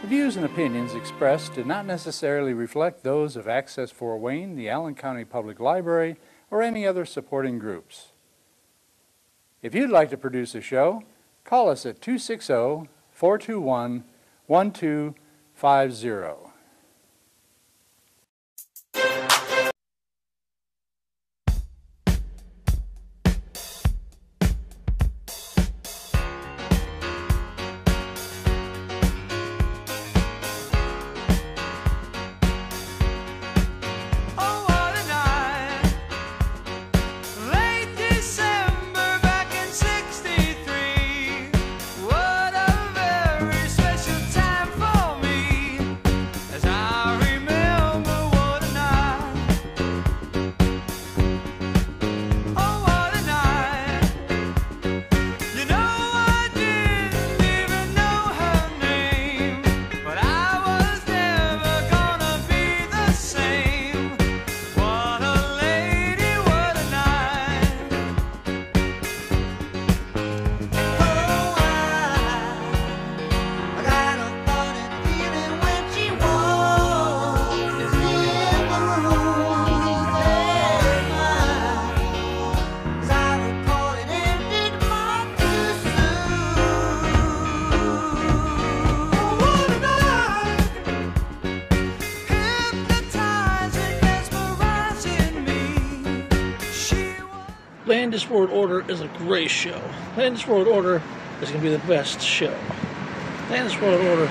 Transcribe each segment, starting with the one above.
views and opinions expressed do not necessarily reflect those of Access Fort Wayne, the Allen County Public Library, or any other supporting groups. If you'd like to produce a show, call us at 260-421-1250. Landis World Order is a great show. Landis World Order is going to be the best show. Landis World Order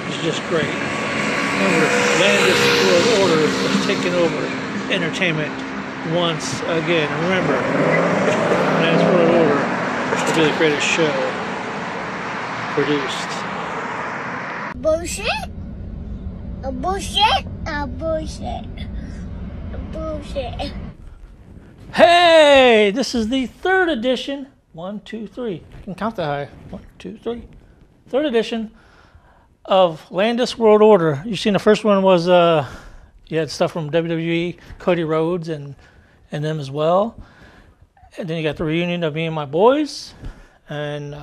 is just great. Remember, Landis World Order is taking over entertainment once again. And remember, Landis World Order will be the greatest show produced. Bullshit? A bullshit? A bullshit. A bullshit. Hey, this is the third edition. 1, 2, 3. I can count that high. 1, 2, 3. Third edition of Landis World Order. You've seen the first one was you had stuff from WWE, Cody Rhodes, and them as well. And then you got the reunion of me and my boys. And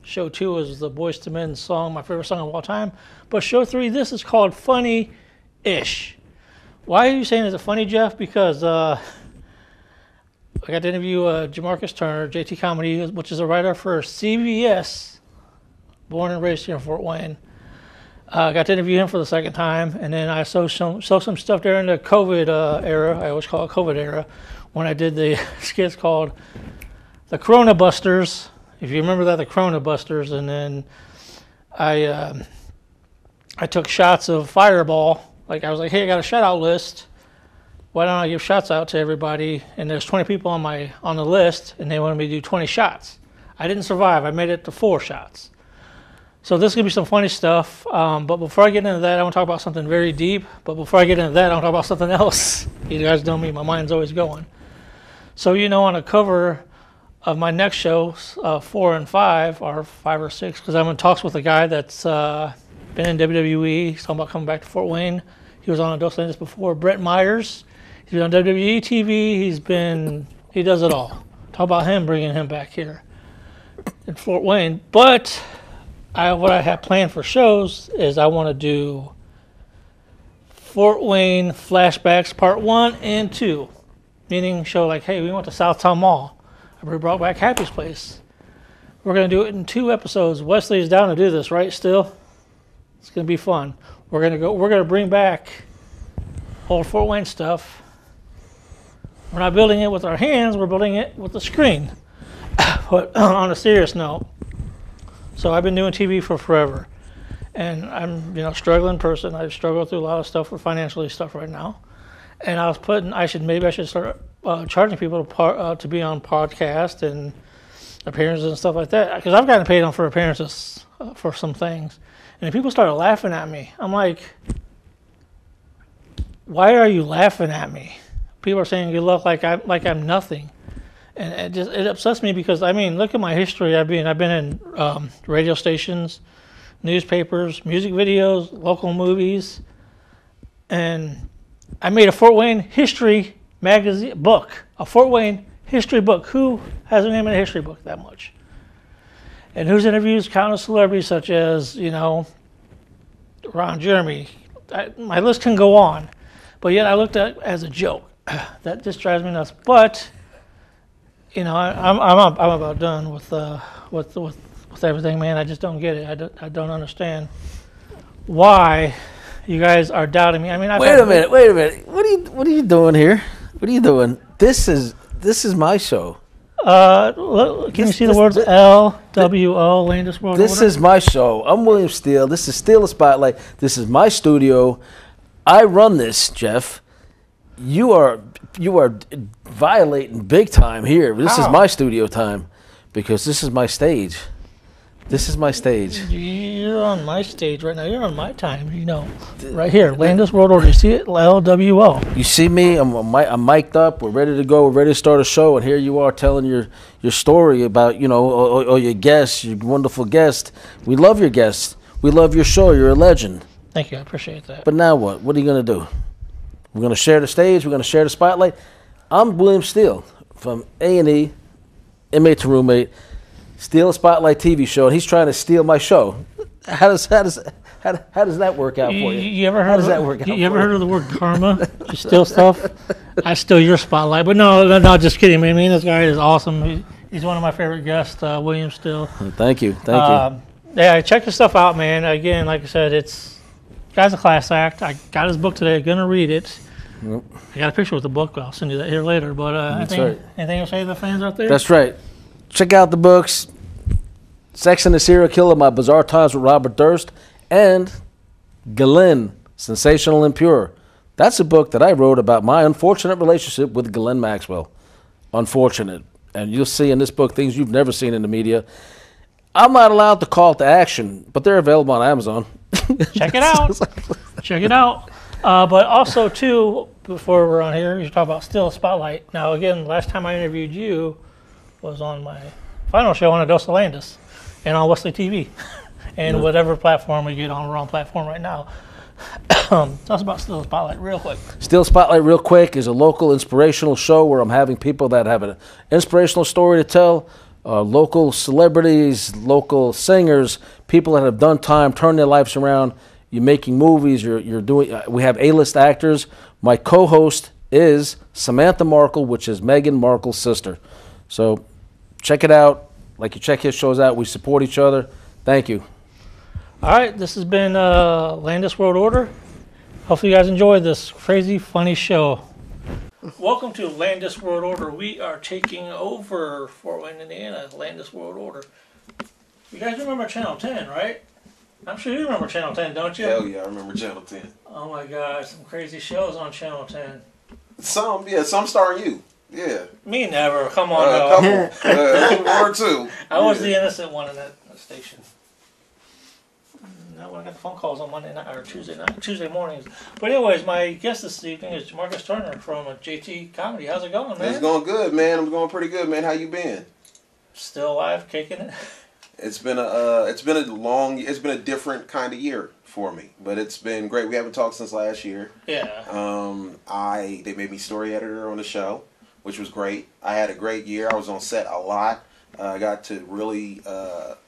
show 2 was the Boyz II Men song, my favorite song of all time. But show 3, this is called Funny-ish. Why are you saying it's funny, Jeff? Because I got to interview Jamarcus Turner, JT Comedy, which is a writer for CBS, born and raised here in Fort Wayne. I got to interview him for the second time, and then I saw some stuff during the COVID era. I always call it COVID era, when I did the skits called the Corona Busters. If you remember that, the Corona Busters, and then I took shots of Fireball. Like I was like, hey, I got a shout out list. Why don't I give shots out to everybody? And there's 20 people on the list, and they wanted me to do 20 shots. I didn't survive. I made it to 4 shots. So this is going to be some funny stuff. But before I get into that, I want to talk about something very deep. But before I get into that, I want to talk about something else. You guys know me. My mind's always going. So, on the cover of my next shows, 4 and 5, or 5 or 6, because I'm in talks with a guy that's been in WWE. He's talking about coming back to Fort Wayne. He was on Dos Landis before. Brett Myers. He's been on WWE TV. He does it all. Talk about him, bringing him back here in Fort Wayne. But what I have planned for shows is I want to do Fort Wayne flashbacks part 1 and 2. Meaning show like, hey, we went to Southtown Mall. We brought back Happy's Place. We're going to do it in 2 episodes. Wesley is down to do this, right, still? It's going to be fun. We're going to bring back old Fort Wayne stuff. We're not building it with our hands, we're building it with the screen. But on a serious note, so I've been doing TV for forever. And I'm, a struggling person. I've struggled through a lot of stuff with financially stuff right now. And I was maybe I should start charging people to be on podcasts and appearances and stuff like that. Because I've gotten paid on for appearances for some things. And people started laughing at me. I'm like, why are you laughing at me? People are saying you look like I'm nothing, and it upsets me because look at my history. I've been in radio stations, newspapers, music videos, local movies, and I made a Fort Wayne history magazine book, a Fort Wayne history book. Who has a name in a history book that much? And whose interviews countless celebrities such as Ron Jeremy. My list can go on, but yet I looked at it as a joke. That just drives me nuts. But you know, I'm about done with everything, man. I just don't get it. I don't understand why you guys are doubting me. I mean, Wait a minute. What are you doing here? What are you doing? This is my show. Can you see the words LWO, Landis World Order? This is my show. I'm William Steele. This is Steele the Spotlight. This is my studio. I run this, Jeff. You are violating big time here. This is my studio time because this is my stage. This is my stage. You're on my stage right now. You're on my time, you know. Right here, Landis World Order. You see it? LWO. You see me? I'm mic'd up. We're ready to go. We're ready to start a show. And here you are telling your story about, you know, or your guest, your wonderful guest. We love your guest. We love your show. You're a legend. Thank you. I appreciate that. But now what? What are you going to do? We're going to share the stage. We're going to share the spotlight. I'm William Steele from A&E, Inmate to Roommate, Steele Spotlight TV show, and he's trying to steal my show. How does that work out for you? You ever heard? How does that work out? You ever heard of the word karma? You steal stuff. I steal your spotlight, but no, just kidding. I mean, this guy is awesome. He's one of my favorite guests, William Steele. Thank you. Yeah, check his stuff out, man. Again, like I said, guy's a class act. I got his book today. Gonna read it. Yep. I got a picture with the book. I'll send you that here later. But anything else say to the fans out there? That's right. Check out the books, Sex and the Serial Killer, My Bizarre Times with Robert Durst, and Glenn, Sensational and Pure. That's a book that I wrote about my unfortunate relationship with Glenn Maxwell. Unfortunate. And you'll see in this book things you've never seen in the media. I'm not allowed to call to action, but they're available on Amazon. Check it out. Check it out. But also, too, before we're on here, you talk about Still Spotlight. Now, again, last time I interviewed you was on my final show on A Dose of Landis and on Wesley TV and whatever platform we get on. We're on platform right now. Tell us about Still Spotlight real quick. Still Spotlight real quick is a local inspirational show where I'm having people that have an inspirational story to tell, local celebrities, local singers, people that have done time, turned their lives around. You're making movies, you're doing, we have A-list actors. My co-host is Samantha Markle, which is Meghan Markle's sister. So check it out. Like you check his shows out. We support each other. Thank you. All right, this has been Landis World Order. Hopefully you guys enjoyed this crazy, funny show. Welcome to Landis World Order. We are taking over Fort Wayne, Indiana, Landis World Order. You guys remember Channel 10, right? I'm sure you remember Channel 10, don't you? Hell yeah, I remember Channel 10. Oh my gosh, some crazy shows on Channel 10. Some starring you. Yeah. Me never. Come on, no. One or two. I was the innocent one in that station. Not when I got the phone calls on Monday night or Tuesday mornings. But anyways, my guest this evening is Marcus Turner from JT Comedy. How's it going, man? It's going good, man. I'm going pretty good, man. How you been? Still alive, kicking it. It's been a different kind of year for me, but it's been great. We haven't talked since last year. Yeah. They made me story editor on the show, which was great. I had a great year. I was on set a lot. I got to really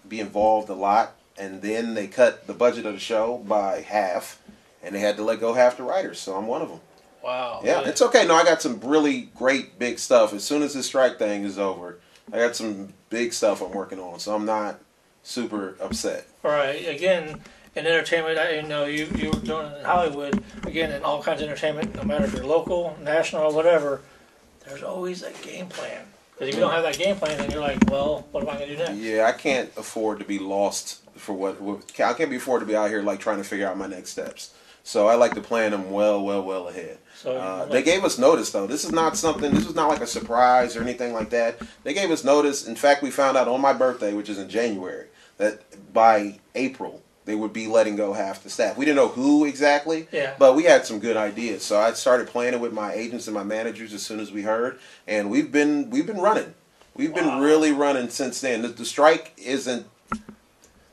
be involved a lot. And then they cut the budget of the show by half, and they had to let go half the writers. So I'm one of them. Wow. Yeah, it's okay. No, I got some really great big stuff. As soon as this strike thing is over, I got some big stuff I'm working on. So I'm not super upset. All right. Again, in entertainment, I know you were doing it in Hollywood. Again, in all kinds of entertainment, no matter if you're local, national, or whatever, there's always a game plan. Because if you don't have that game plan, then you're like, well, what am I going to do next? Yeah, I can't afford to be lost for I can't afford to be out here like trying to figure out my next steps. So I like to plan them well ahead. So they gave us notice though. This was not like a surprise or anything like that. They gave us notice. In fact, we found out on my birthday, which is in January, that by April they would be letting go half the staff. We didn't know who exactly, but we had some good ideas. So I started planning with my agents and my managers as soon as we heard, and we've been running. We've been really running since then. The strike isn't.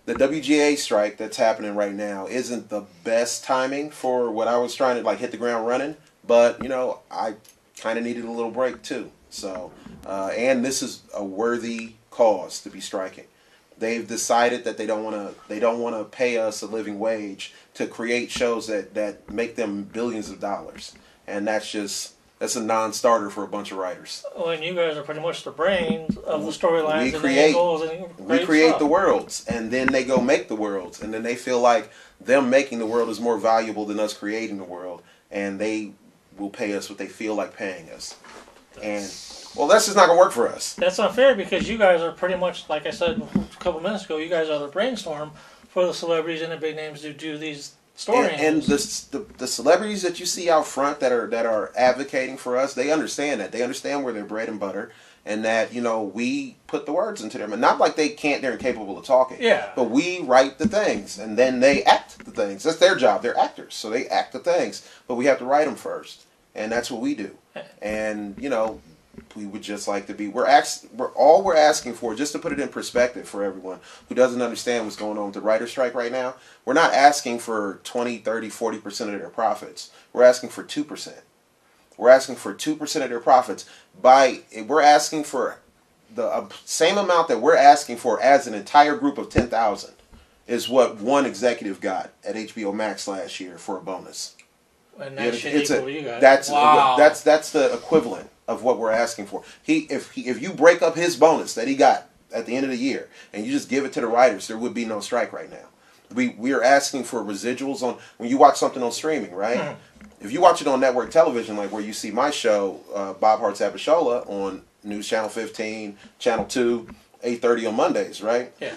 The WGA strike that's happening right now isn't the best timing for what I was trying to hit the ground running, but I kind of needed a little break too. So, and this is a worthy cause to be striking. They've decided that they don't want to pay us a living wage to create shows that make them billions of dollars, and that's a non-starter for a bunch of writers. Well, and you guys are pretty much the brains of the storylines We and create- the angles and We create stuff. the worlds, and then they go make the worlds, and then they feel like them making the world is more valuable than us creating the world, and they will pay us what they feel like paying us. And well, that's just not gonna work for us. That's unfair because you guys are pretty much, like I said a couple minutes ago, you guys are the brainstorm for the celebrities and the big names who do these story And angles. the celebrities that you see out front that are advocating for us, they understand that. They understand where their bread and butter, and that we put the words into them, and not like they're incapable of talking. Yeah. But we write the things, and then they act the things. That's their job. They're actors, so they act the things. But we have to write them first, and that's what we do. And we would just like to be. We're asking for, just to put it in perspective for everyone who doesn't understand what's going on with the writer's strike right now. We're not asking for 20, 30, 40% of their profits. We're asking for 2%. We're asking for 2% of their profits. We're asking for the same amount that we're asking for as an entire group of 10,000 is what one executive got at HBO Max last year for a bonus. And that should It's equal to you guys. That's Wow. that's the equivalent of what we're asking for. If you break up his bonus that he got at the end of the year and you just give it to the writers, there would be no strike right now. We are asking for residuals on when you watch something on streaming, right? If you watch it on network television, like where you see my show, Bob Hart's Abishola, on News Channel 15, Channel 2, 8:30 on Mondays, right? Yeah.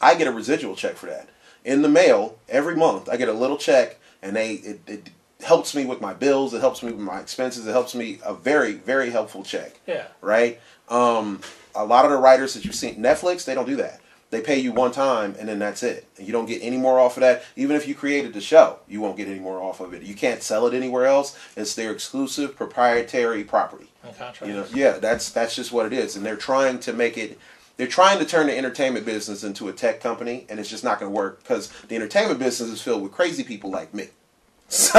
I get a residual check for that. In the mail, every month, I get a little check, and it helps me with my bills, it helps me with my expenses, it helps me, a very, very helpful check. Yeah. Right? A lot of the writers that you see, Netflix, they don't do that. They pay you one time, and then that's it. And you don't get any more off of that. Even if you created the show, you won't get any more off of it. You can't sell it anywhere else. It's their exclusive proprietary property. And contracts. Yeah, that's just what it is. And they're trying to make it. They're trying to turn the entertainment business into a tech company, and it's just not going to work because the entertainment business is filled with crazy people like me. So,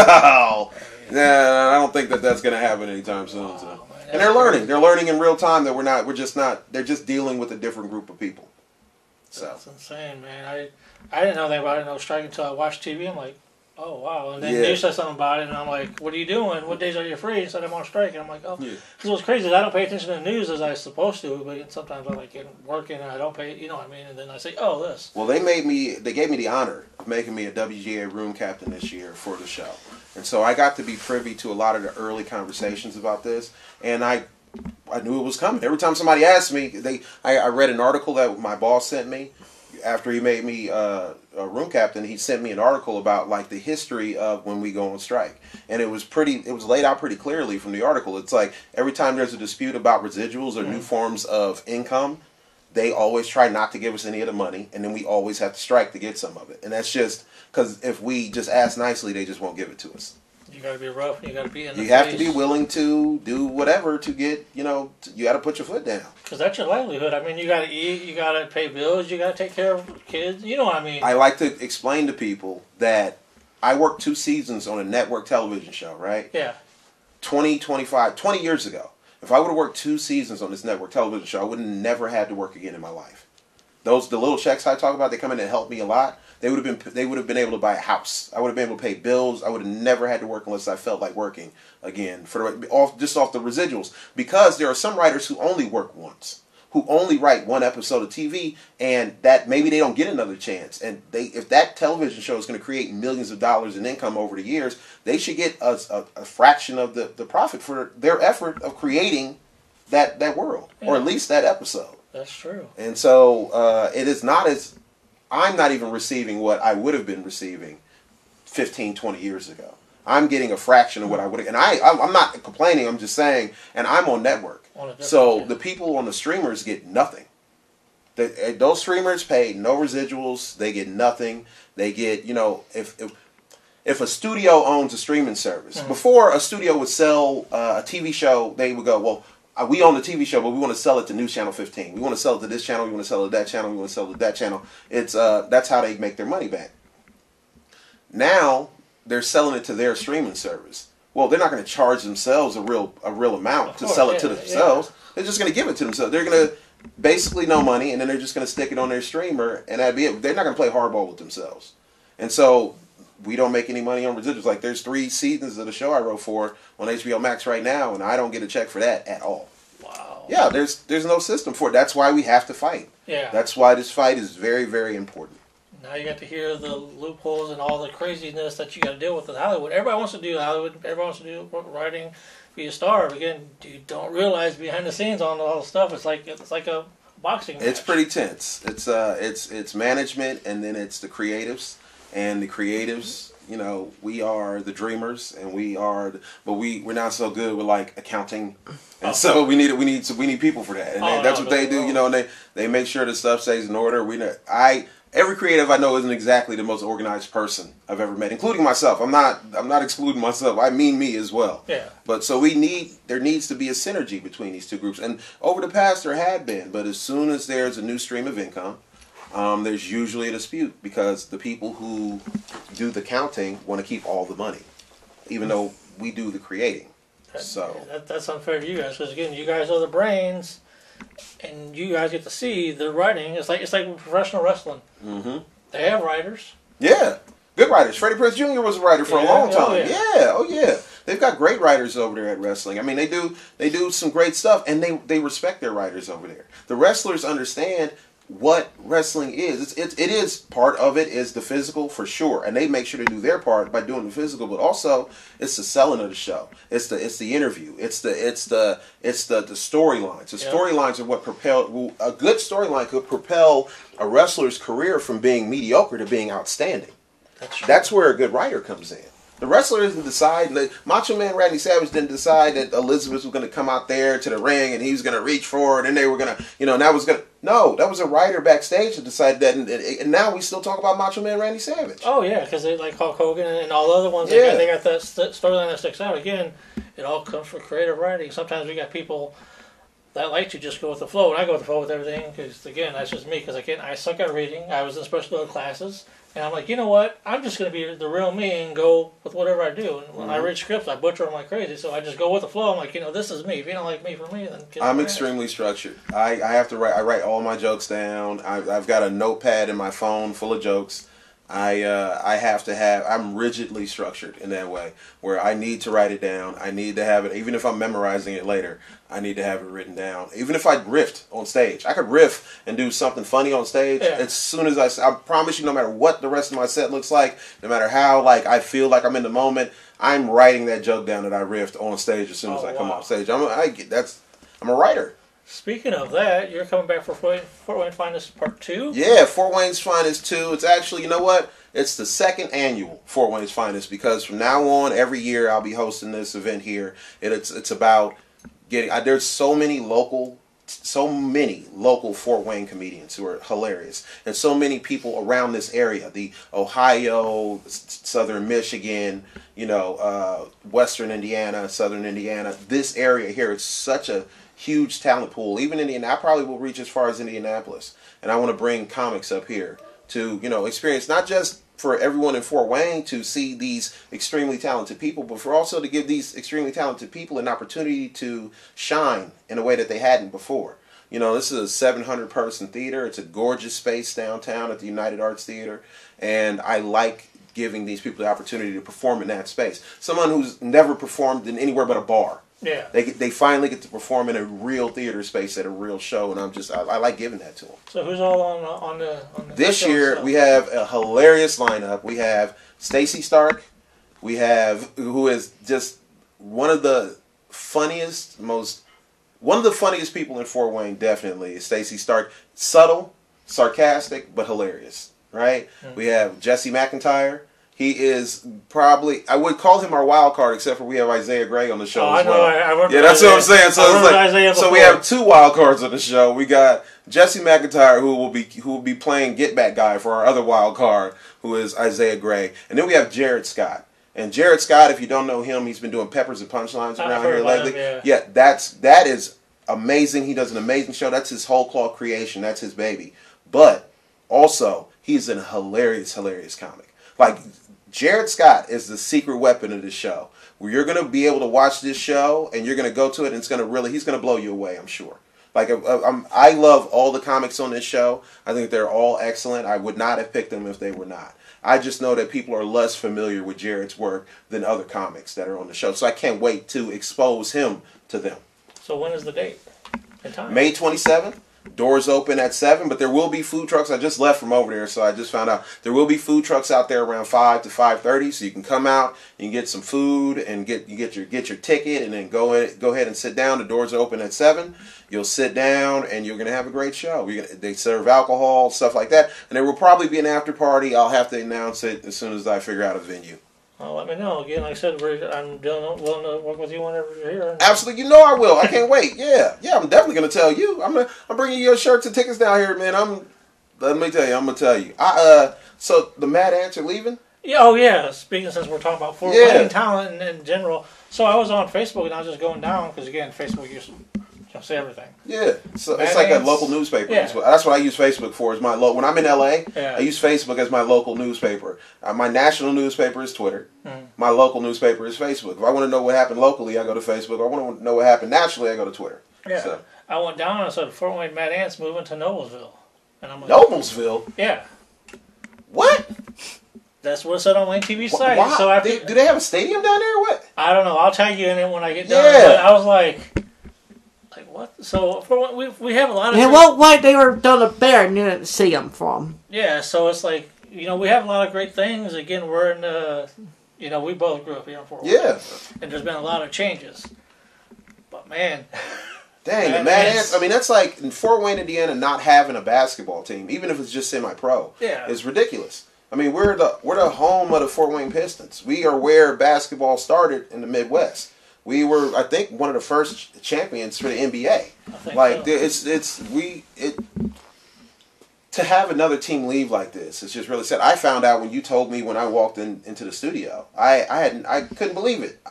yeah, I don't think that's going to happen anytime soon. So. And they're learning. They're learning in real time that we're just not. They're just dealing with a different group of people. So That's insane, man. I didn't know that about it, no strike, until I watched TV. I'm like, oh, wow. And then Yeah. you said something about it, and I'm like, what are you doing? What days are you free? He said, I'm on strike. And I'm like, oh. Yeah. Because what's crazy is I don't pay attention to the news as I supposed to, but sometimes I'm like working and I don't pay, you know what I mean? And then I say, oh, this. Well, they gave me the honor of making me a WGA room captain this year for the show. And so I got to be privy to a lot of the early conversations about this. And I knew it was coming. Every time somebody asked me, I read an article that my boss sent me. After he made me a room captain, he sent me an article about like the history of when we go on strike. And it was laid out pretty clearly from the article. It's like every time there's a dispute about residuals or new forms of income, they always try not to give us any of the money, and then we always have to strike to get some of it. And that's just because if we just ask nicely, they just won't give it to us. You got to be rough. You got to be in the You have to face. be willing to do whatever to get, you got to put your foot down. Because that's your livelihood. I mean, you got to eat, you got to pay bills, you got to take care of kids. You know what I mean? I like to explain to people that I worked 2 seasons on a network television show, right? Yeah. 20 years ago. If I would have worked 2 seasons on this network television show, I would have never had to work again in my life. The little checks I talk about, they come in and help me a lot. They would have been able to buy a house. I would have been able to pay bills. I would have never had to work unless I felt like working again off the residuals. Because there are some writers who only work once, who only write one episode of TV, and that maybe they don't get another chance. And if that television show is going to create millions of dollars in income over the years, they should get a fraction of the profit for their effort of creating that world, or at least that episode. That's true. And so it is not as. I'm not even receiving what I would have been receiving 15, 20 years ago. I'm getting a fraction of what I would have. And I'm not complaining. I'm just saying, and I'm on network. So the people on the streamers get nothing. Those streamers pay no residuals. They get nothing. They get, if a studio owns a streaming service, before a studio would sell a TV show, they would go, well, we own the TV show, but we want to sell it to News Channel 15. We want to sell it to this channel. We want to sell it to that channel. We want to sell it to that channel. It's that's how they make their money back. Now they're selling it to their streaming service. Well, they're not going to charge themselves a real amount to sell it to themselves. They're just going to give it to themselves. basically no money, and then they're just going to stick it on their streamer, and that'd be it. They're not going to play hardball with themselves. And so we don't make any money on residuals. Like, there's 3 seasons of the show I wrote for on HBO Max right now, and I don't get a check for that at all. Wow. Yeah, there's no system for it. That's why we have to fight. Yeah. That's why this fight is very, very important. Now you got to hear the loopholes and all the craziness that you got to deal with in Hollywood. Everybody wants to do Hollywood. Everybody wants to do writing, be a star. But again, you don't realize behind the scenes on all the stuff. It's like a boxing match. It's pretty tense. It's management, and then it's the creatives, and the creatives. You know, we are the dreamers, and but we're not so good with like accounting, and so we need people for that, and that's what they do. You know, and they make sure the stuff stays in order. Every creative I know isn't exactly the most organized person I've ever met, including myself. I'm not excluding myself. I mean me as well. Yeah. But so there needs to be a synergy between these two groups, and over the past there had been, but as soon as there's a new stream of income. There's usually a dispute because the people who do the counting want to keep all the money, even though we do the creating. That's unfair to you guys because again, you guys are the brains, and you guys get to see the writing. It's like professional wrestling. Mm-hmm. They have writers. Yeah, good writers. Freddie Prinze Jr. was a writer for a long time. Oh yeah. They've got great writers over there at wrestling. I mean, they do some great stuff, and they respect their writers over there. The wrestlers understand what wrestling is. It is part of it is the physical for sure, and they make sure to do their part by doing the physical, but also it's the selling of the show. It's the interview. It's the storylines. The storylines are what propel a good storyline could propel a wrestler's career from being mediocre to being outstanding. That's where a good writer comes in. The wrestler doesn't decide. Macho Man Randy Savage didn't decide that Elizabeth was going to come out there to the ring and he was going to reach for it and they were going to, and that was going to. No, that was a writer backstage that decided that, and now we still talk about Macho Man Randy Savage. Oh yeah, because they like Hulk Hogan and all the other ones. They got that storyline that sticks out. Again, it all comes from creative writing. Sometimes we got people that like to just go with the flow, and I go with the flow with everything because again, that's just me. Because I suck at reading. I was in special ed classes. And I'm like, you know what? I'm just going to be the real me and go with whatever I do. And when I read scripts, I butcher them like crazy. So I just go with the flow. I'm like, this is me. If you don't like me for me, then I'm extremely structured. I have to write. I write all my jokes down. I've got a notepad in my phone full of jokes. I'm rigidly structured in that way where I need to write it down. I need to have it, even if I'm memorizing it later, I need to have it written down. Even if I riffed on stage, I could riff and do something funny on stage. Yeah. As soon as I promise you, no matter what the rest of my set looks like, no matter how I feel like I'm in the moment, I'm writing that joke down that I riffed on stage as soon as I come off stage. I'm a writer. Speaking of that, you're coming back for Fort Wayne Finest Part 2? Yeah, Fort Wayne's Finest 2. It's actually, you know what? It's the second annual Fort Wayne's Finest because from now on, every year, I'll be hosting this event here. It's about getting... there's so many local Fort Wayne comedians who are hilarious. And so many people around this area. The Ohio, Southern Michigan, Western Indiana, Southern Indiana. This area here, it's such a huge talent pool. Even I probably will reach as far as Indianapolis. And I want to bring comics up here to, experience, not just for everyone in Fort Wayne to see these extremely talented people, but for also to give these extremely talented people an opportunity to shine in a way that they hadn't before. This is a 700-person theater. It's a gorgeous space downtown at the United Arts Theater. And I like giving these people the opportunity to perform in that space. Someone who's never performed in anywhere but a bar. Yeah. They finally get to perform in a real theater space at a real show, and I like giving that to them. So who's all on the this year we have a hilarious lineup. We have Stacey Stark. We have who is just one of the funniest people in Fort Wayne. Definitely is Stacey Stark. Subtle, sarcastic, but hilarious. Right? Mm-hmm. We have Jesse McIntyre. He is probably, I would call him our wild card, except for we have Isaiah Gray on the show as well. I that's what I'm saying. So we have 2 wild cards on the show. We got Jesse McIntyre, who will be playing Get Back Guy for our other wild card, who is Isaiah Gray, and then we have Jared Scott. And Jared Scott, if you don't know him, he's been doing Peppers and Punchlines around here lately. Yeah, that is amazing. He does an amazing show. That's his whole cloth creation. That's his baby. But also, he's a hilarious comic. Jared Scott is the secret weapon of this show. Where you're going to be able to watch this show and you're going to go to it and he's going to blow you away, I'm sure. Like, I love all the comics on this show. I think they're all excellent. I would not have picked them if they were not. I just know that people are less familiar with Jared's work than other comics that are on the show. So I can't wait to expose him to them. So when is the date and time? May 27th. Doors open at 7, but there will be food trucks. I just left from over there, so I just found out there will be food trucks out there around 5 to 5:30. So you can come out, you can get some food, and get your ticket, and then go ahead and sit down. The doors are open at 7. You'll sit down, and you're gonna have a great show. They serve alcohol, stuff like that, and there will probably be an after party. I'll have to announce it as soon as I figure out a venue. Well, let me know. Again, like I said, I'm willing to work with you whenever you're here. Absolutely, you know I will. I can't wait. Yeah, I'm definitely gonna tell you. I'm bringing you your shirts and tickets down here, man. Let me tell you. I'm gonna tell you. So the Mad Ants are leaving. Yeah. Oh yeah. Speaking since we're talking about Fort Wayne talent in general, so I was on Facebook and I was just going down because again, Facebook used to say everything. Yeah, so Mad it's like Ants, a local newspaper. Yeah. That's what I use Facebook for. Is my when I'm in LA, Yeah. I use Facebook as my local newspaper. My national newspaper is Twitter. My local newspaper is Facebook. If I want to know what happened locally, I go to Facebook. If I want to know what happened nationally, I go to Twitter. Yeah. So. I went down and I said Fort Wayne Mad Ants moving to Noblesville, and I'm like, Noblesville. yeah. What? That's what it said on Wayne TV site. Why? So after, do they have a stadium down there or what? I don't know. I'll tag you in it when I get done. Yeah. But I was like what? So for we have a lot of. And why they were done up there and you didn't see them from? Yeah. So it's like we have a lot of great things. Again, we're in we both grew up here in Fort Wayne. Yeah. And there's been a lot of changes. But man. Dang, the Mad Ants. I mean, that's like in Fort Wayne, Indiana, not having a basketball team, even if it's just semi-pro, is ridiculous. I mean, we're the home of the Fort Wayne Pistons. We are where basketball started in the Midwest. We were, I think, one of the first champions for the NBA. Like so. To have another team leave like this, it's just really sad. I found out when you told me when I walked into the studio. I couldn't believe it.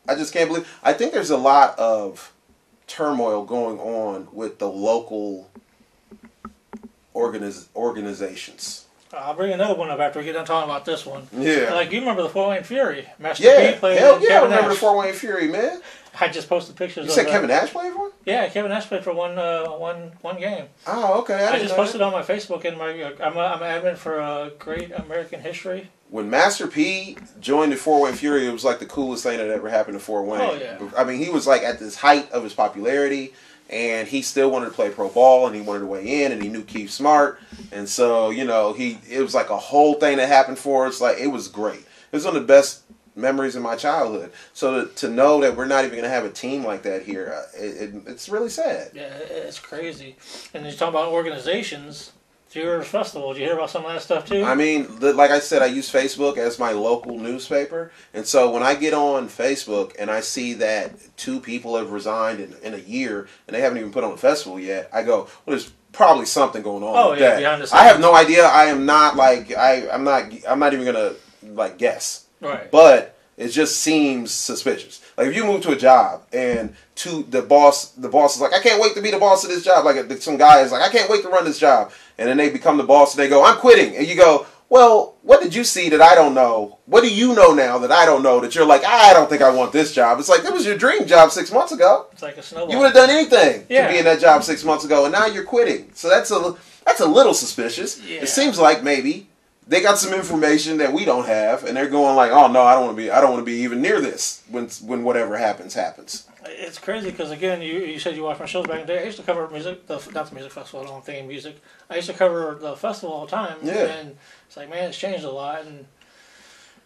I just can't believe. I think there's a lot of turmoil going on with the local organizations. I'll bring another one up after we get done talking about this one. Yeah. Like, you remember the Fort Wayne Fury? Master Yeah. P played Hell yeah, I Kevin remember Nash. the Fort Wayne Fury, man. I just posted pictures You of said Kevin Nash played for him? Yeah, Kevin Nash played for one game. Oh, okay. I just posted on my Facebook and I'm an admin for Great American History. When Master P joined the Fort Wayne Fury, it was like the coolest thing that ever happened to Fort Wayne. Oh, yeah. I mean, he was like at this height of his popularity, and he still wanted to play pro ball, and he wanted to weigh in, and he knew Keith Smart, and so it was like a whole thing that happened for us. Like, it was great. It was one of the best memories of my childhood. So to know that we're not even going to have a team like that here, it's really sad. Yeah, it's crazy. And you talk about organizations. Your festival, did you hear about some of that stuff too? I mean, like I said, I use Facebook as my local newspaper. And so when I get on Facebook and I see that 2 people have resigned in a year and they haven't even put on a festival yet, I go, well, there's probably something going on with that. Behind the scenes. I have no idea. I am not like, I'm not even going to guess. Right. But it just seems suspicious. Like if you move to a job and the boss is like, I can't wait to be the boss of this job. Like some guy is like, I can't wait to run this job. And then they become the boss and they go, I'm quitting. And you go, well, what did you see that I don't know? What do you know now that I don't know that you're like, I don't think I want this job? It's like, that was your dream job 6 months ago. It's like a snowball. You would have done anything to be in that job 6 months ago, and now you're quitting. So that's a little suspicious. Yeah. It seems like maybe they got some information that we don't have, and they're going like, "Oh no, I don't want to be even near this when whatever happens." It's crazy because again, you said you watched my shows back in the day. I used to cover music, not the music festival. I don't think music. I used to cover the festival all the time. Yeah. And it's like, man, it's changed a lot. And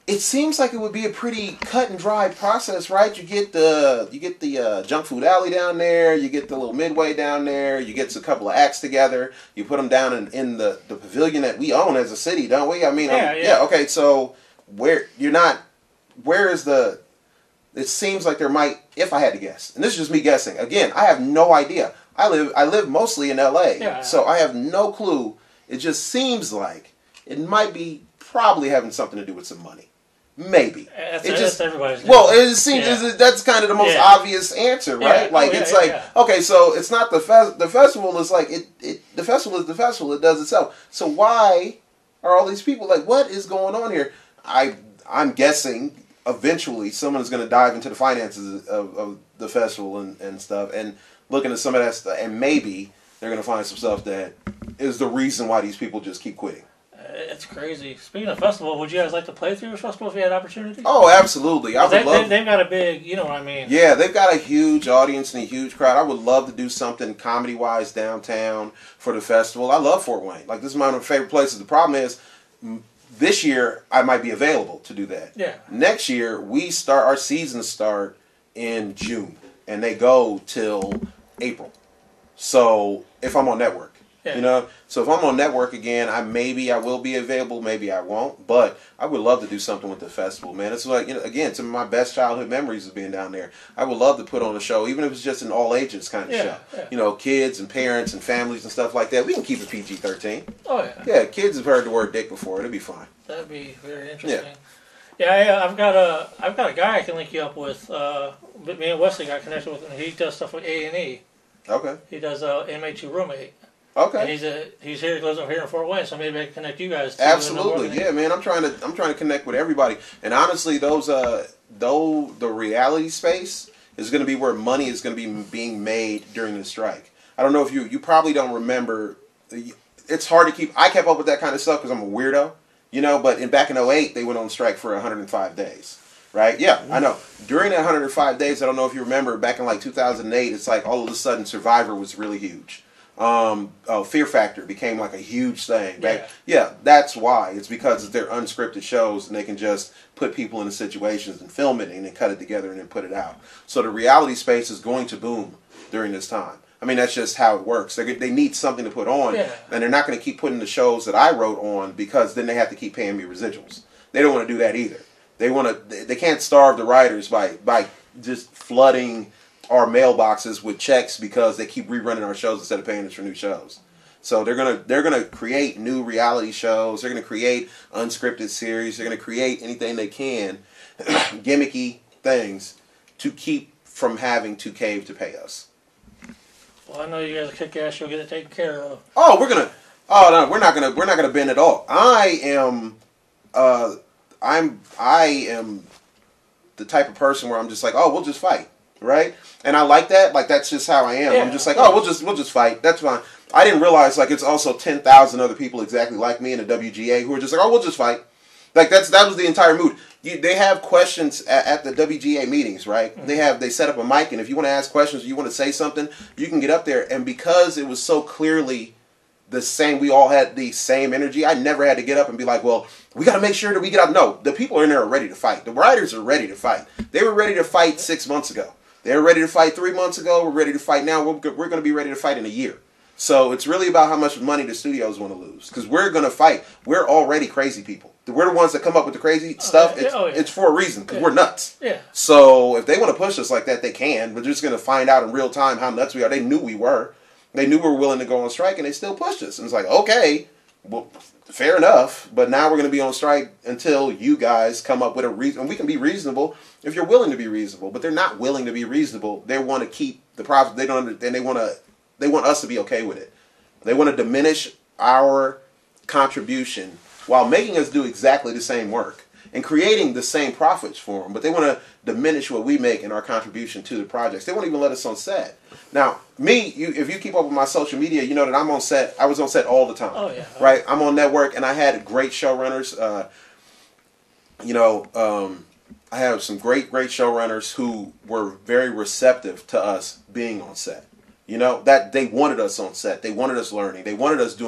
it seems like it would be a pretty cut and dry process, right? You get the junk food alley down there, you get the little midway down there, you get a couple of acts together, you put them down in the pavilion that we own as a city, don't we? I mean, yeah. Okay, so it seems like there might, if I had to guess, and this is just me guessing. Again, I have no idea. I live mostly in LA, so I have no clue. It just seems like it might be probably having something to do with some money. Maybe. That's everybody's doing. Well, it seems that's kind of the most obvious answer, right? Okay, so it's not the festival is like the festival is the festival. It does itself. So why are all these people like, what is going on here? I'm guessing eventually someone is going to dive into the finances of the festival and stuff. And looking at some of that stuff, and maybe they're going to find some stuff that is the reason why these people just keep quitting. It's crazy. Speaking of festival, would you guys like to play through your festival if you had opportunity? Oh, absolutely. I would love. They've got a big, you know what I mean? Yeah, they've got a huge audience and a huge crowd. I would love to do something comedy-wise downtown for the festival. I love Fort Wayne. Like, this is one of my favorite places. The problem is, this year I might be available to do that. Yeah. Next year our seasons start in June and they go till April. So if I'm on network. Yeah. You know, so if I'm on network again, I will be available, maybe I won't, but I would love to do something with the festival, man. It's like, you know, again, some of my best childhood memories of being down there. I would love to put on a show, even if it's just an all ages kind of show. Yeah. You know, kids and parents and families and stuff like that. We can keep it PG-13. Oh yeah. Yeah, kids have heard the word dick before. It'll be fine. That'd be very interesting. Yeah, I've got a guy I can link you up with. Me and Wesley got connected with him. He does stuff with A&E. Okay. He does MA2 Roommate. Okay. And he's here. He lives over here in Fort Wayne, so maybe I can connect you guys. Absolutely, yeah, man. I'm trying to connect with everybody, and honestly, the reality space is going to be where money is going to be being made during the strike. I don't know if you probably don't remember. It's hard to keep. I kept up with that kind of stuff because I'm a weirdo, you know. But back in '08, they went on strike for 105 days. Right? Yeah, I know. During that 105 days, I don't know if you remember, back in like 2008, it's like all of a sudden Survivor was really huge. Fear Factor became like a huge thing. Right? Yeah, that's why. It's because they're unscripted shows and they can just put people into situations and film it and then cut it together and then put it out. So the reality space is going to boom during this time. I mean, that's just how it works. They need something to put on, and they're not going to keep putting the shows that I wrote on because then they have to keep paying me residuals. They don't want to do that either. They can't starve the writers by just flooding our mailboxes with checks because they keep rerunning our shows instead of paying us for new shows. So they're gonna create new reality shows. They're gonna create unscripted series. They're gonna create anything they can, gimmicky things, to keep from having to cave to pay us. Well, I know you guys kick ass. You'll get it taken care of. Oh, we're not gonna bend at all. I am the type of person where I'm just like, oh, we'll just fight. Right? And I like that. Like, that's just how I am. I'm just like, oh, we'll just fight. That's fine. I didn't realize, like, it's also 10,000 other people exactly like me in the WGA who are just like, oh, we'll just fight. Like, that was the entire mood. They have questions at the WGA meetings, right? Mm-hmm. They set up a mic, and if you want to ask questions or you want to say something, you can get up there. And because it was so clearly the same, we all had the same energy, I never had to get up and be like, well, we got to make sure that we get up. No, the people in there are ready to fight. The writers are ready to fight. They were ready to fight 6 months ago. They were ready to fight 3 months ago. We're ready to fight now. We're going to be ready to fight in a year. So it's really about how much money the studios want to lose. Because we're going to fight. We're already crazy people. We're the ones that come up with the crazy stuff. It's for a reason. Because we're nuts. Yeah. So if they want to push us like that, they can. We're just going to find out in real time how nuts we are. They knew we were. They knew we were willing to go on strike, and they still pushed us. And it's like, okay, well, fair enough. But now we're going to be on strike until you guys come up with a reason. And we can be reasonable if you're willing to be reasonable. But they're not willing to be reasonable. They want to keep the profit. They don't, and they want us to be okay with it. They want to diminish our contribution while making us do exactly the same work and creating the same profits for them. But they want to diminish what we make in our contribution to the projects. They won't even let us on set. Now, if you keep up with my social media, you know that I'm on set. I was on set all the time. Oh, yeah. Right? I'm on network, and I had great showrunners. I have some great showrunners who were very receptive to us being on set. You know, that they wanted us on set. They wanted us learning. They wanted us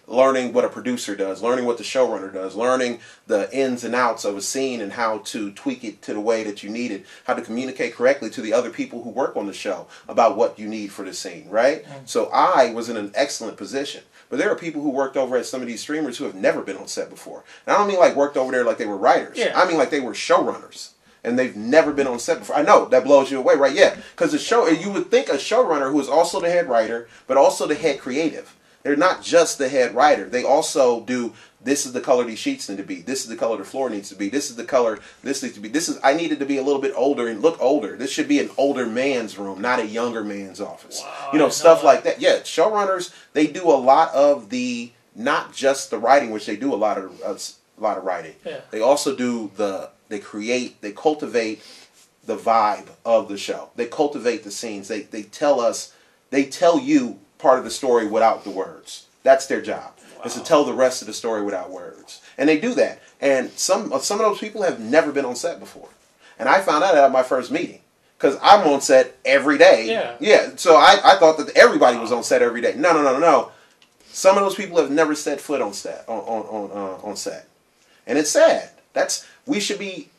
learning what a producer does, learning what the showrunner does, learning the ins and outs of a scene and how to tweak it to the way that you need it, how to communicate correctly to the other people who work on the show about what you need for the scene, right? Mm-hmm. So I was in an excellent position. But there are people who worked over at some of these streamers who have never been on set before. And I don't mean like worked over there like they were writers. Yeah. I mean like they were showrunners. And they've never been on set before. I know, that blows you away, right? Yeah, because you would think a showrunner who is also the head writer, but also the head creative. They're not just the head writer. They also do, this is the color these sheets need to be. This is the color the floor needs to be. This is the color this needs to be. I needed to be a little bit older and look older. This should be an older man's room, not a younger man's office. Wow, stuff like that. Yeah, showrunners, they do a lot of the, not just the writing, which they do a lot of writing. Yeah. They also do they cultivate the vibe of the show. They cultivate the scenes. They tell us They tell you part of the story without the words. That's their job. Wow. Is to tell the rest of the story without words. And they do that. And some of those people have never been on set before. And I found out at my first meeting. Because I'm on set every day. Yeah. So I thought that everybody was on set every day. No. Some of those people have never set foot on set. On set. And it's sad. We should be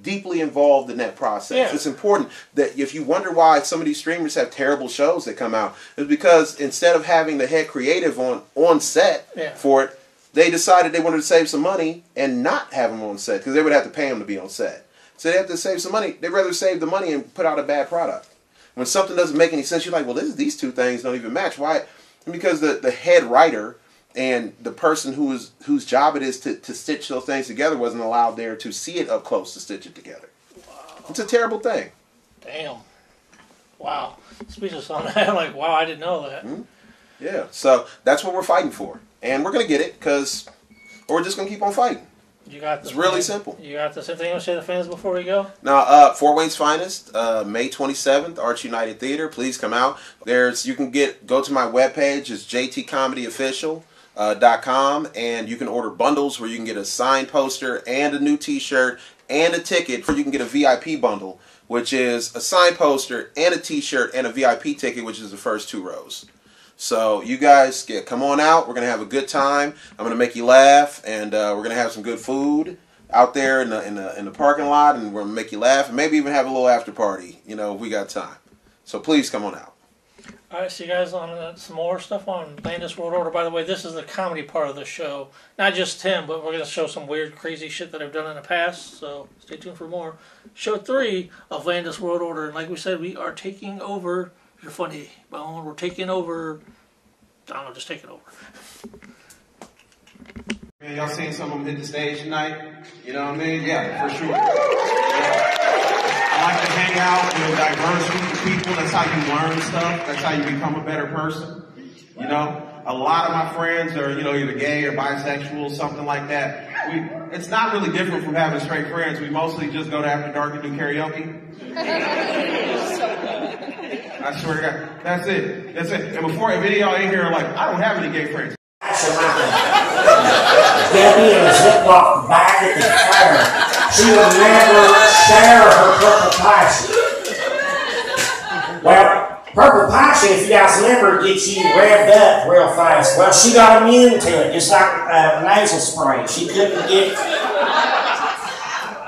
deeply involved in that process. Yeah. It's important that if you wonder why some of these streamers have terrible shows that come out, it's because instead of having the head creative on set for it, they decided they wanted to save some money and not have them on set because they would have to pay them to be on set. So they have to save some money. They'd rather save the money and put out a bad product. When something doesn't make any sense, you're like, well, these two things don't even match. Why? Because the head writer and the person whose job it is to stitch those things together wasn't allowed there to see it up close to stitch it together. Wow. It's a terrible thing. Damn. Wow. Speechless on that. Like, wow, I didn't know that. Mm-hmm. Yeah. So that's what we're fighting for. And we're going to get it or we're just going to keep on fighting. It's really simple. You got the same thing you want to say to the fans before we go? Now, Fort Wayne's Finest, May 27th, Arts United Theater. Please come out. You can go to my webpage. It's jtcomedyofficial.com, and you can order bundles where you can get a signed poster and a new T-shirt and a ticket. Or you can get a VIP bundle, which is a signed poster and a T-shirt and a VIP ticket, which is the first 2 rows. So you guys come on out. We're going to have a good time. I'm going to make you laugh, and we're going to have some good food out there in the parking lot, and we're going to make you laugh, and maybe even have a little after party, if we got time. So please come on out. All right, see you guys on some more stuff on Landis World Order. By the way, this is the comedy part of the show. Not just Tim, but we're going to show some weird, crazy shit that I've done in the past, so stay tuned for more. Show 3 of Landis World Order, and like we said, we are taking over. You're funny, Bone. We're taking over. I don't know, just take it over. Man, y'all seen some of them hit the stage tonight? You know what I mean? Yeah, for sure. I like to hang out with a diverse group of people. That's how you learn stuff. That's how you become a better person. A lot of my friends are, either gay or bisexual, something like that. It's not really different from having straight friends. We mostly just go to After Dark and do karaoke. I swear to God, that's it. And before, if any of y'all in here are like, I don't have any gay friends. Debbie in a Ziploc bag at the fair. She would never share her purple passion. Well, purple passion, if you guys remember, gets you revved up real fast. Well, she got immune to it, just like nasal spray. She couldn't get.